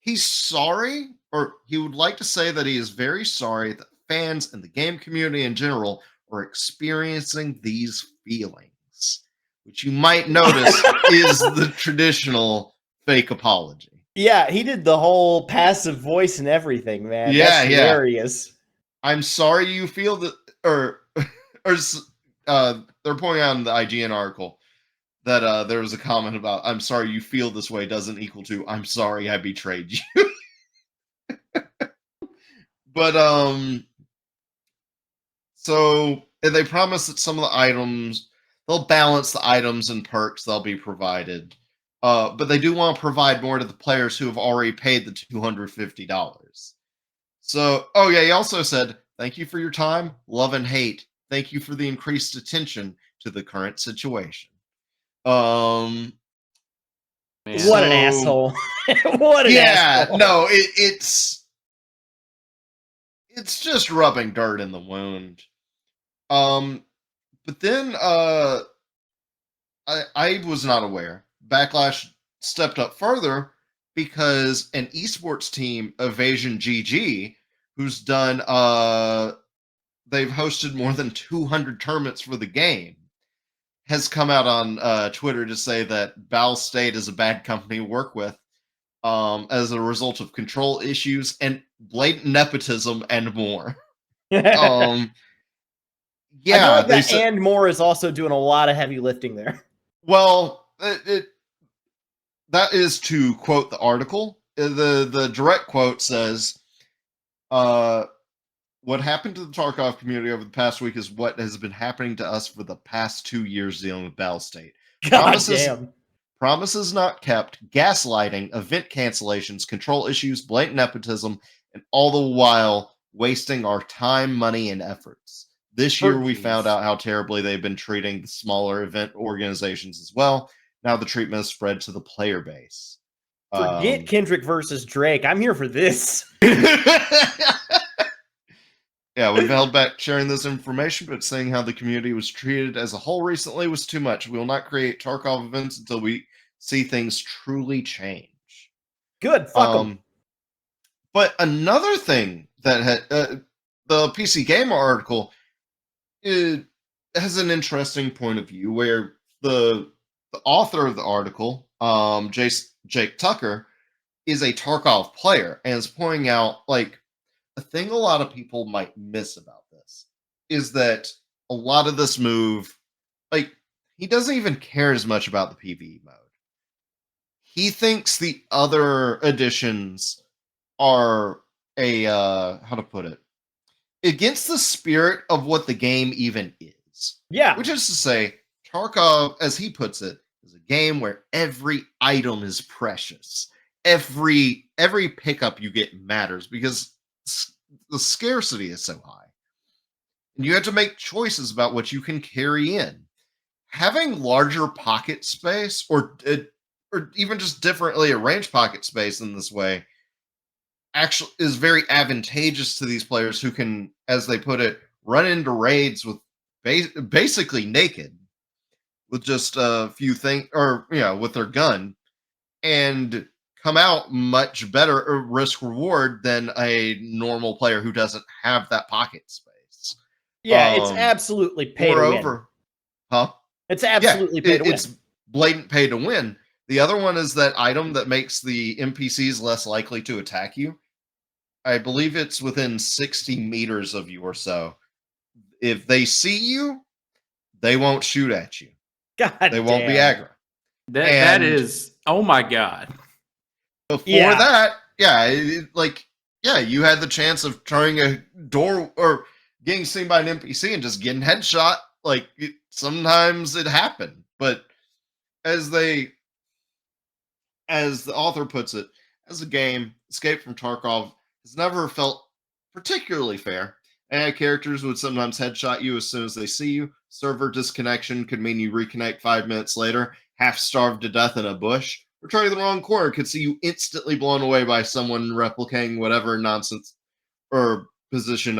he's sorry, or he would like to say that he is very sorry that fans and the game community in general are experiencing these feelings, which you might notice is the traditional fake apology. Yeah, he did the whole passive voice and everything, man. Yeah, That's yeah. hilarious. I'm sorry you feel that, or they're pointing out in the IGN article that there was a comment about "I'm sorry you feel this way" doesn't equal to "I'm sorry I betrayed you." But so they promise that some of the items they'll balance the items and perks they'll be provided. But they do want to provide more to the players who have already paid the $250. So, oh yeah, he also said, "Thank you for your time, love and hate. Thank you for the increased attention to the current situation." Um, Man. What an So- asshole. What an yeah, asshole. no, it's just rubbing dirt in the wound. But then I was not aware. Backlash stepped up further because an esports team, Evasion GG, who's done they've hosted more than 200 tournaments for the game, has come out on Twitter to say that Bal State is a bad company to work with as a result of control issues and blatant nepotism and more. I Yeah, feel like they that said, and more is also doing a lot of heavy lifting there. well, that is to quote the article. The direct quote says, "What happened to the Tarkov community over the past week is what has been happening to us for the past 2 years dealing with Bal State. God damn. Promises not kept, gaslighting, event cancellations, control issues, blatant nepotism, and all the while wasting our time, money, and efforts. This year, we found out how terribly they've been treating the smaller event organizations as well. Now the treatment has spread to the player base." Forget Kendrick versus Drake. I'm here for this. Yeah, we've held back sharing this information, but saying how the community was treated as a whole recently was too much. We will not create Tarkov events until we see things truly change. Good. Fuck them. But another thing that the PC Gamer article has an interesting point of view where the author of the article, Jake Tucker, is a Tarkov player and is pointing out like a thing a lot of people might miss about this is that a lot of this move, like, he doesn't even care as much about the PvE mode. He thinks the other additions are how to put it, against the spirit of what the game even is. Yeah. Which is to say, Tarkov, as he puts it, is a game where every item is precious. Every pickup you get matters because the scarcity is so high. And you have to make choices about what you can carry in. Having larger pocket space or even just differently arranged pocket space in this way actually is very advantageous to these players who can, as they put it, run into raids with basically naked with just a few things, or with their gun, and come out much better risk reward than a normal player who doesn't have that pocket space. Yeah, it's absolutely pay to win. Huh? It's absolutely pay to win. It's blatant pay to win. The other one is that item that makes the NPCs less likely to attack you. I believe it's within 60 meters of you or so. If they see you, they won't shoot at you. God They won't be aggro. That is, oh my god. Before that, you had the chance of turning a door or getting seen by an NPC and just getting headshot. Sometimes it happened, but as the author puts it, as a game, Escape from Tarkov has never felt particularly fair. AI characters would sometimes headshot you as soon as they see you. Server disconnection could mean you reconnect 5 minutes later, half starved to death in a bush. Or turning the wrong corner could see you instantly blown away by someone replicating whatever nonsense or position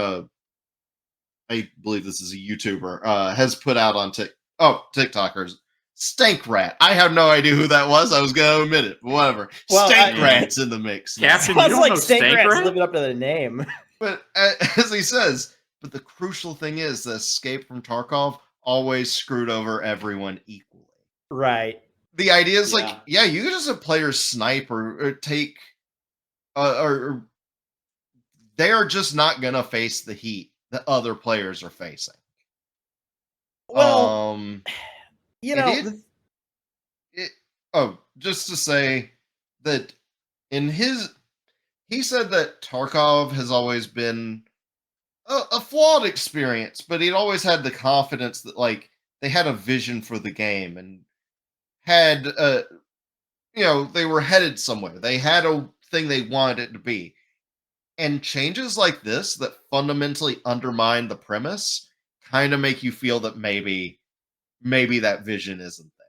I believe this is a YouTuber, has put out on TikTokers. Stank Rat. I have no idea who that was. I was going to admit it, but whatever. Well, Stank Rat's in the mix. Captain, you Sounds don't like know Stank Stank Rat's Rat? living up to the name. But as he says, but the crucial thing is the Escape from Tarkov always screwed over everyone equally. Right. the idea is Yeah. like, yeah, you can just have players snipe or take, or they are just not gonna face the heat that other players are facing. Well, you it know, is. Oh, just to say that he said that Tarkov has always been a flawed experience, but he'd always had the confidence that like they had a vision for the game and had they were headed somewhere. They had a thing they wanted it to be. And changes like this that fundamentally undermine the premise kind of make you feel that maybe that vision isn't there.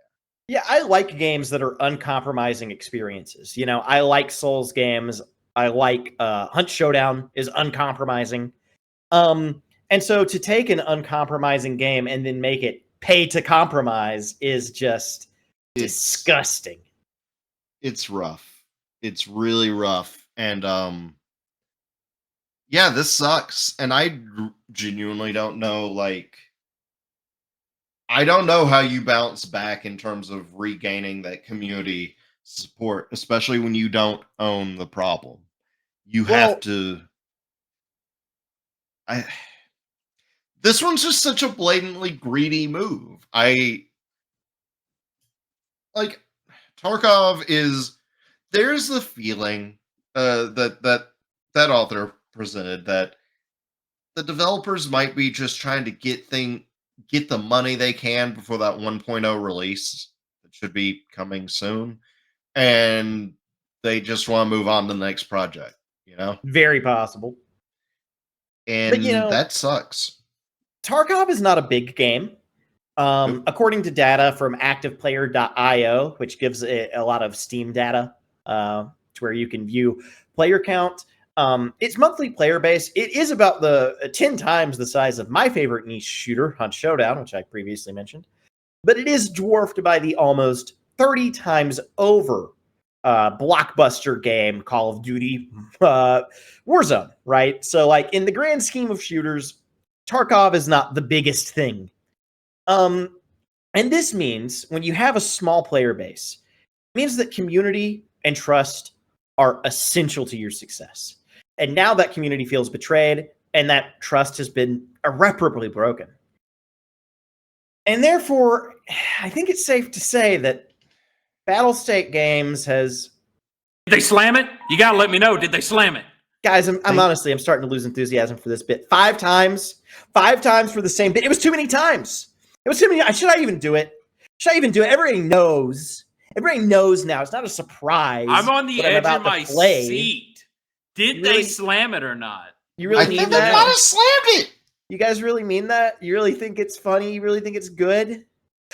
yeah, I like games that are uncompromising experiences. I like Souls games. I like Hunt Showdown is uncompromising. And so to take an uncompromising game and then make it pay to compromise is just disgusting. It's rough. It's really rough. And yeah, this sucks. And I genuinely don't know, like, I don't know how you bounce back in terms of regaining that community support, especially when you don't own the problem. You have to. This one's just such a blatantly greedy move. Tarkov is. There's the feeling that author presented that the developers might be just trying to get the money they can before that 1.0 release that should be coming soon, and they just want to move on to the next project. Very possible. And But, that sucks. Tarkov is not a big game. Nope. According to data from activeplayer.io, which gives a lot of Steam data to where you can view player count, its monthly player base, it is about 10 times the size of my favorite niche shooter, Hunt Showdown, which I previously mentioned. But it is dwarfed by the almost 30 times over blockbuster game Call of Duty Warzone, right? So, like, in the grand scheme of shooters, Tarkov is not the biggest thing. And this means when you have a small player base, it means that community and trust are essential to your success. And now that community feels betrayed, and that trust has been irreparably broken. And therefore, I think it's safe to say that Battlestate Games has... Did they slam it? You gotta let me know. Did they slam it? Guys, I'm honestly, I'm starting to lose enthusiasm for this bit. 5 times for the same bit. It was too many times. It was too many. Should I even do it? Everybody knows. Everybody knows now. It's not a surprise. I'm on the edge of my seat. Did really, they slam it or not? You really I mean think that? they might have slammed it. You guys really mean that? You really think it's funny? You really think it's good?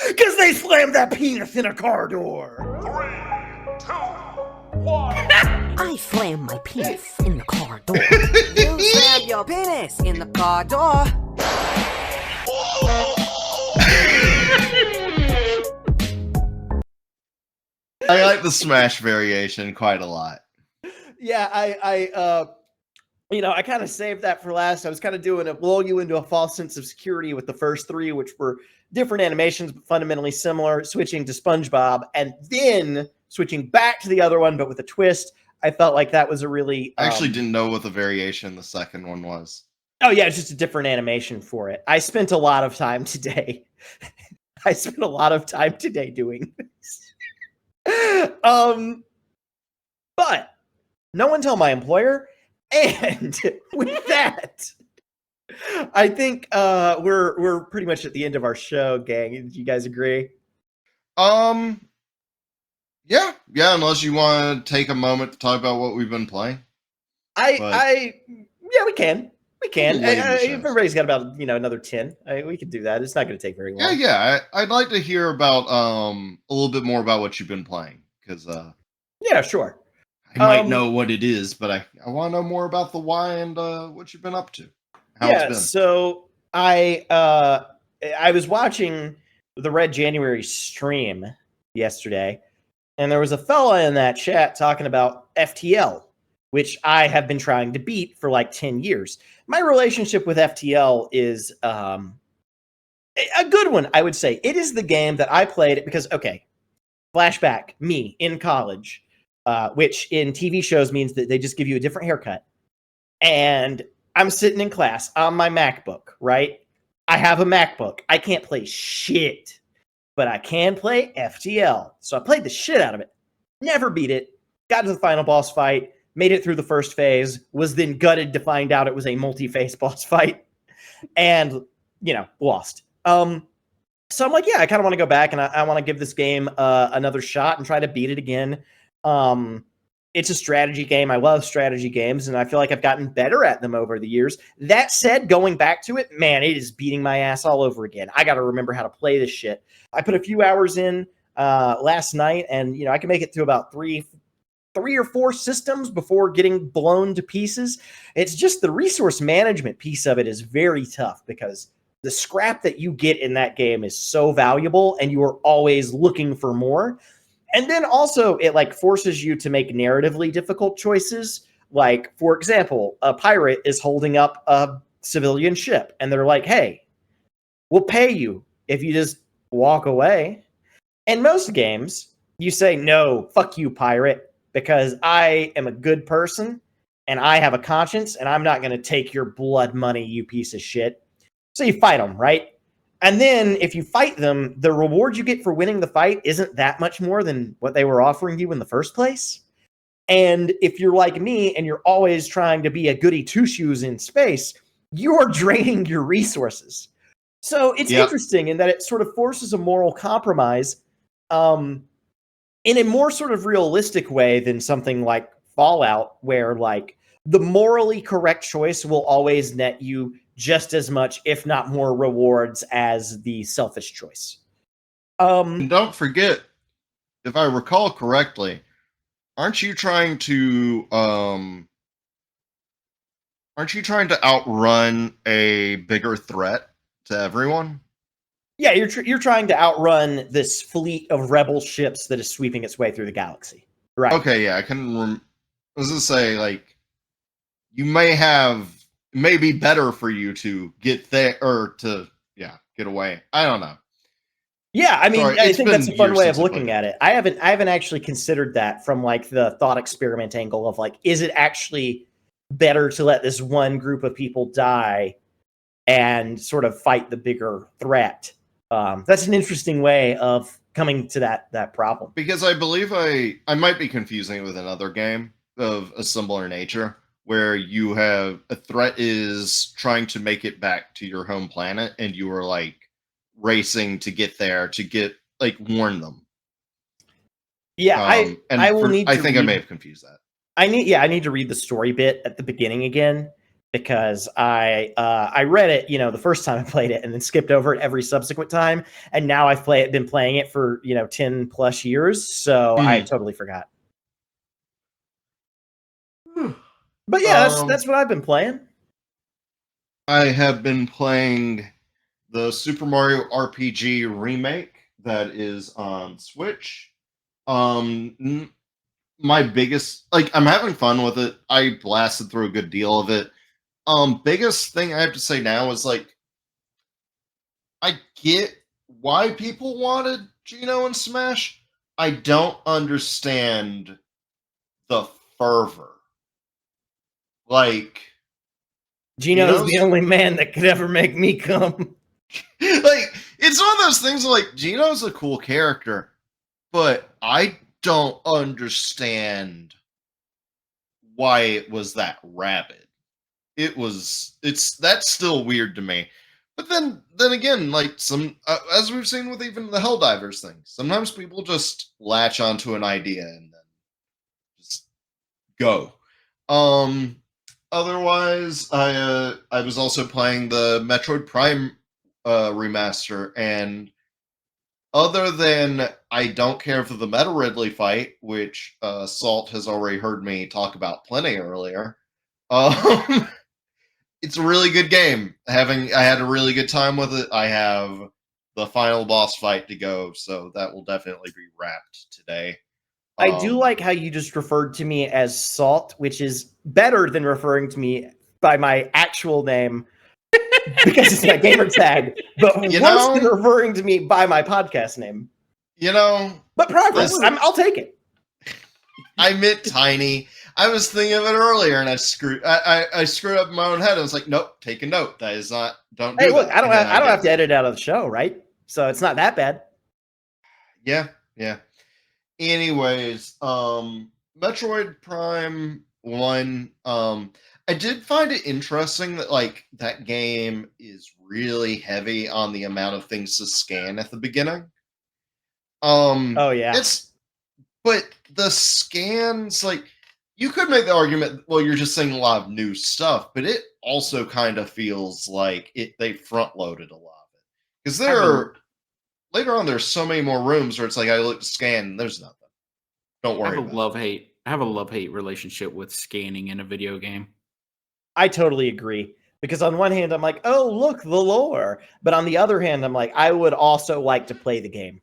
Because they slammed that penis in a car door. 3, 2, 1. I slam my penis in the car door. You slam your penis in the car door. I like the smash variation quite a lot. Yeah, I kind of saved that for last. I was kind of doing a lull you into a false sense of security with the first 3, which were different animations, but fundamentally similar, switching to SpongeBob, and then switching back to the other one, but with a twist. I felt like that was a really... I actually didn't know what the variation the second one was. Oh, yeah, it's just a different animation for it. I spent a lot of time today. Doing this. But no one tell my employer. And with that, I think we're pretty much at the end of our show, gang. Do you guys agree? Yeah, unless you want to take a moment to talk about what we've been playing. Yeah, we can. Later If shows. everybody's got about another 10, we can do that. It's not going to take very long. Yeah. I'd like to hear about a little bit more about what you've been playing, because yeah, sure. I might know what it is, but I want to know more about the why and what you've been up to. How it's been. So I was watching the Red January stream yesterday, and there was a fella in that chat talking about FTL, which I have been trying to beat for like 10 years. My relationship with FTL is a good one, I would say. It is the game that I played because, okay, Flashback, me in college, which in TV shows means that they just give you a different haircut. And I'm sitting in class on my MacBook, right? I have a MacBook. I can't play shit, but I can play FTL. So I played the shit out of it. Never beat it. Got to the final boss fight. Made it through the first phase. Was then gutted to find out it was a multi-phase boss fight. And, lost. So I'm like, yeah, I kind of want to go back and I want to give this game another shot and try to beat it again. It's a strategy game. I love strategy games, and I feel like I've gotten better at them over the years. That said, going back to it, man, it is beating my ass all over again. I got to remember how to play this shit. I put a few hours in last night, and I can make it to about three or four systems before getting blown to pieces. It's just the resource management piece of it is very tough because the scrap that you get in that game is so valuable, and you are always looking for more. And then also it forces you to make narratively difficult choices. Like, for example, a pirate is holding up a civilian ship and they're like, hey, we'll pay you if you just walk away. In most games, you say, no, fuck you, pirate, because I am a good person and I have a conscience and I'm not going to take your blood money, you piece of shit. So you fight them, right? And then if you fight them, the reward you get for winning the fight isn't that much more than what they were offering you in the first place. And if you're like me and you're always trying to be a goody two-shoes in space, you're draining your resources. So it's interesting in that it sort of forces a moral compromise in a more sort of realistic way than something like Fallout, where the morally correct choice will always net you just as much, if not more, rewards as the selfish choice. And don't forget, if I recall correctly, aren't you trying to outrun a bigger threat to everyone? Yeah, you're trying to outrun this fleet of rebel ships that is sweeping its way through the galaxy. Right. Okay, yeah, I was gonna say, you may be better for you to get there or to get away. I don't know. Yeah, I mean, Sorry, I think that's a fun way of since I looking at it. I haven't actually considered that from the thought experiment angle of is it actually better to let this one group of people die and sort of fight the bigger threat? That's an interesting way of coming to that problem. Because I believe I might be confusing it with another game of a similar nature, where you have a threat is trying to make it back to your home planet, and you are racing to get there to warn them. Yeah, I think I may have confused that. I need to read the story bit at the beginning again, because I read it, the first time I played it and then skipped over it every subsequent time, and now I've been playing it for 10 plus years, so I totally forgot. But yeah, that's what I've been playing. I have been playing the Super Mario RPG remake that is on Switch. My biggest, I'm having fun with it. I blasted through a good deal of it. Biggest thing I have to say now is I get why people wanted Geno and Smash. I don't understand the fervor. Geno's the only man that could ever make me come. It's one of those things Geno's a cool character, but I don't understand why it was that rabid. That's still weird to me. But then again, some as we've seen with even the Helldivers thing, sometimes people just latch onto an idea and then just go. Otherwise, I was also playing the Metroid Prime remaster, and other than I don't care for the Meta Ridley fight, which Salt has already heard me talk about plenty earlier, it's a really good game. I had a really good time with it. I have the final boss fight to go, so that will definitely be wrapped today. I do like how you just referred to me as Salt, which is better than referring to me by my actual name because it's my gamer tag, but worse than referring to me by my podcast name. You know, But progress. Listen. I'll take it. I meant tiny. I was thinking of it earlier, and I screwed up in my own head. I was like, nope, take a note. That is not. Don't do Hey, look, that. I don't And then have to did. edit out of the show, right? So it's not that bad. Yeah. Anyways, Metroid Prime 1, I did find it interesting that like that game is really heavy on the amount of things to scan at the beginning. Oh yeah. But the scans, like, you could make the argument, well, you're just seeing a lot of new stuff, but it also kind of feels like they front loaded a lot of it. Because later on, there's so many more rooms where it's like I look to scan and there's nothing. Don't worry about it. I have a love-hate relationship with scanning in a video game. I totally agree. Because on one hand, I'm like, oh, look, the lore. But on the other hand, I'm like, I would also like to play the game.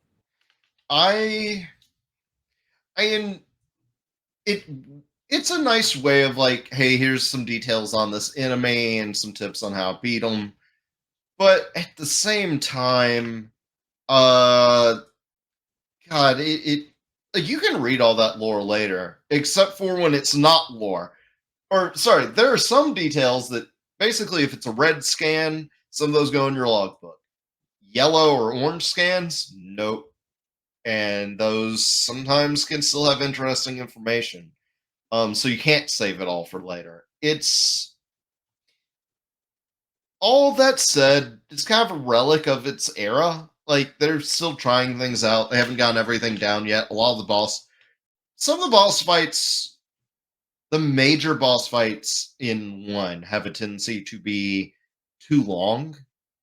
It's a nice way of like, hey, here's some details on this enemy and some tips on how to beat them. But at the same time, God, it like you can read all that lore later, except for when it's not lore. Or sorry, there are some details that basically, if it's a red scan, some of those go in your logbook. Yellow or orange scans, nope. And those sometimes can still have interesting information. So you can't save it all for later. It's all that said, it's kind of a relic of its era. Like they're still trying things out. They haven't gotten everything down yet. Some of the boss fights, the major boss fights in 1 have a tendency to be too long.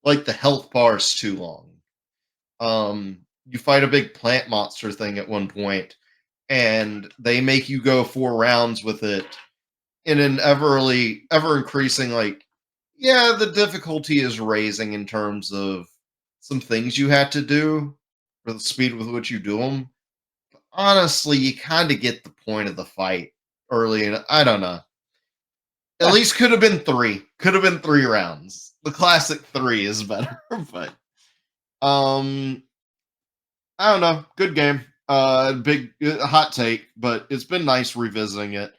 Like the health bar is too long. You fight a big plant monster thing at one point, and they make you go 4 rounds with it in an ever increasing, like, yeah, the difficulty is raising in terms of some things you had to do for the speed with which you do them. But honestly, you kind of get the point of the fight early, and I don't know. At least could have been 3. Could have been 3 rounds. The classic 3 is better, but I don't know. Good game. Big hot take, but it's been nice revisiting it.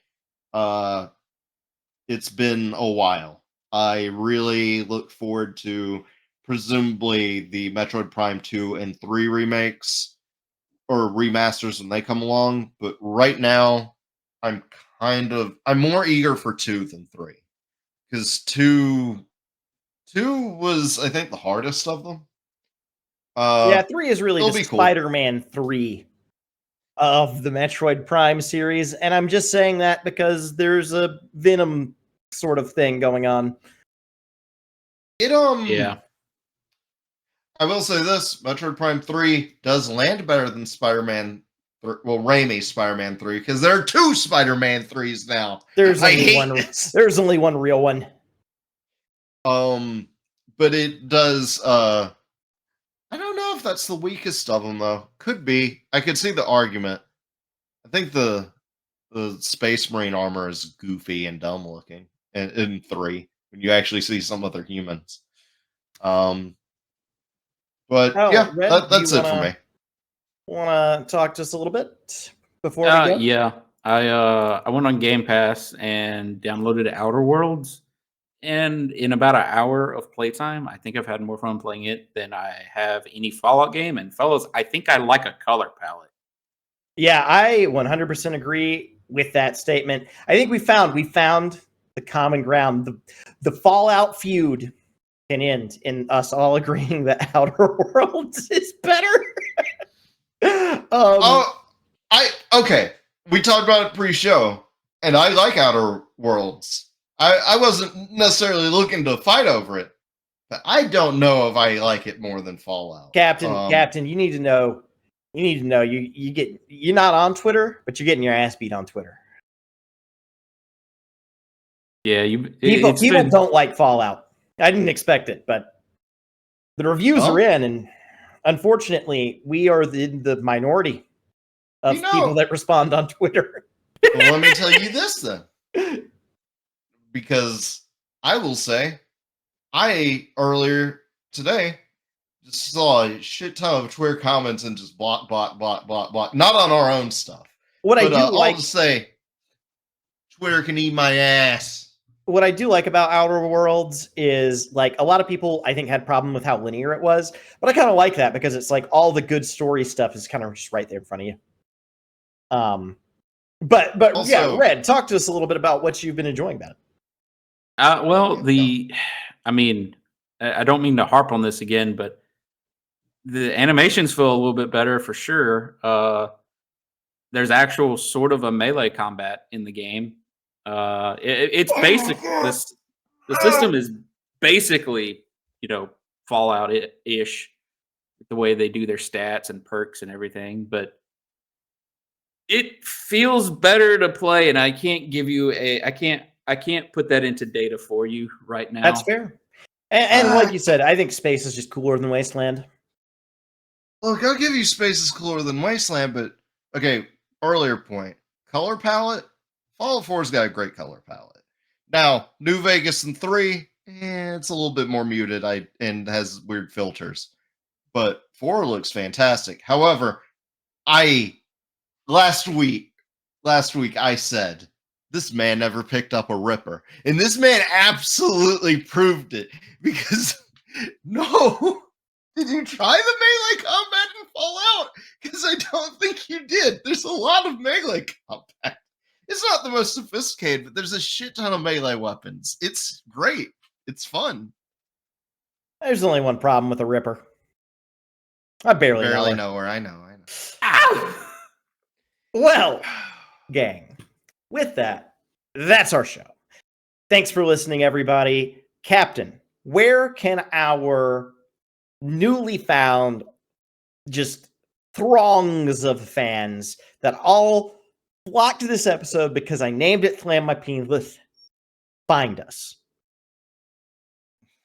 It's been a while. I really look forward to presumably the Metroid Prime 2 and 3 remakes or remasters when they come along. But right now, I'm more eager for 2 than 3. Because 2 was, I think, the hardest of them. Yeah, 3 is really the cool. Spider-Man 3 of the Metroid Prime series, and I'm just saying that because there's a Venom sort of thing going on. Yeah. I will say this: Metroid Prime 3 does land better than Spider-Man. Well, Raimi's Spider-Man 3, because there are 2 Spider-Man 3s now. There's only one real one. But it does. I don't know if that's the weakest of them, though. Could be. I could see the argument. I think the Space Marine armor is goofy and dumb looking in 3 when you actually see some other humans. But yeah, Red, that's it for me. Want to talk just a little bit before we go? Yeah. I went on Game Pass and downloaded Outer Worlds. And in about an hour of playtime, I think I've had more fun playing it than I have any Fallout game. And fellas, I think I like a color palette. Yeah, I 100% agree with that statement. I think we found the common ground. The Fallout feud can end in us all agreeing that Outer Worlds is better. Okay. We talked about it pre-show, and I like Outer Worlds. I wasn't necessarily looking to fight over it, but I don't know if I like it more than Fallout. Captain, you need to know. You're not on Twitter, but you're getting your ass beat on Twitter. Yeah, people don't like Fallout. I didn't expect it, but the reviews are in, and unfortunately, we are the minority of people that respond on Twitter. Well, let me tell you this then. Because I will say, I earlier today just saw a shit ton of Twitter comments and just block. Not on our own stuff. What I do I'll like, just say, Twitter can eat my ass. what I do like about Outer Worlds is like a lot of people I think had problem with how linear it was, but I kind of like that because it's like all the good story stuff is kind of just right there in front of you. But Also- yeah, Red, talk to us a little bit about what you've been enjoying about it. Well, I mean, I don't mean to harp on this again, but the animations feel a little bit better for sure. There's actual sort of a melee combat in the game. It's basic. The system is basically, Fallout-ish, the way they do their stats and perks and everything, but it feels better to play, and I can't give you I can't put that into data for you right now. That's fair. And like you said, I think space is just cooler than Wasteland. Look, I'll give you Space is cooler than Wasteland, but okay, earlier point. Color palette, Fallout 4's got a great color palette. Now, New Vegas and 3, it's a little bit more muted and has weird filters. But 4 looks fantastic. However, last week I said this man never picked up a Ripper. And this man absolutely proved it. Because no. Did you try the melee combat in Fallout? Because I don't think you did. There's a lot of melee combat. It's not the most sophisticated, but there's a shit ton of melee weapons. It's great. It's fun. There's only one problem with a Ripper. I barely know her. I know. Ow! Well, gang, with that, that's our show. Thanks for listening, everybody. Captain, where can our newly found just throngs of fans that all flocked to this episode because I named it Thlammed my Penith find us?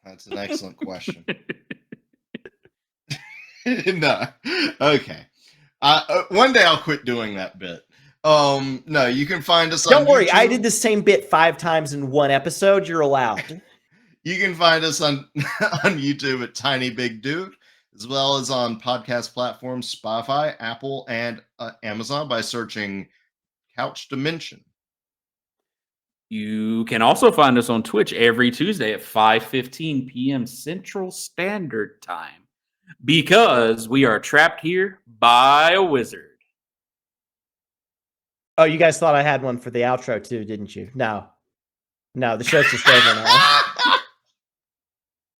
That's an excellent question. No. Okay. One day I'll quit doing that bit. No, you can find us on Don't worry, YouTube. I did the same bit 5 times in one episode. You're allowed. You can find us on YouTube at TinyBigDude, as well as on podcast platforms Spotify, Apple, and Amazon by searching Couch Dimension. You can also find us on Twitch every Tuesday at 5:15 p.m. Central Standard Time, because we are trapped here by a wizard. Oh, you guys thought I had one for the outro too, didn't you? No, the show's just over now.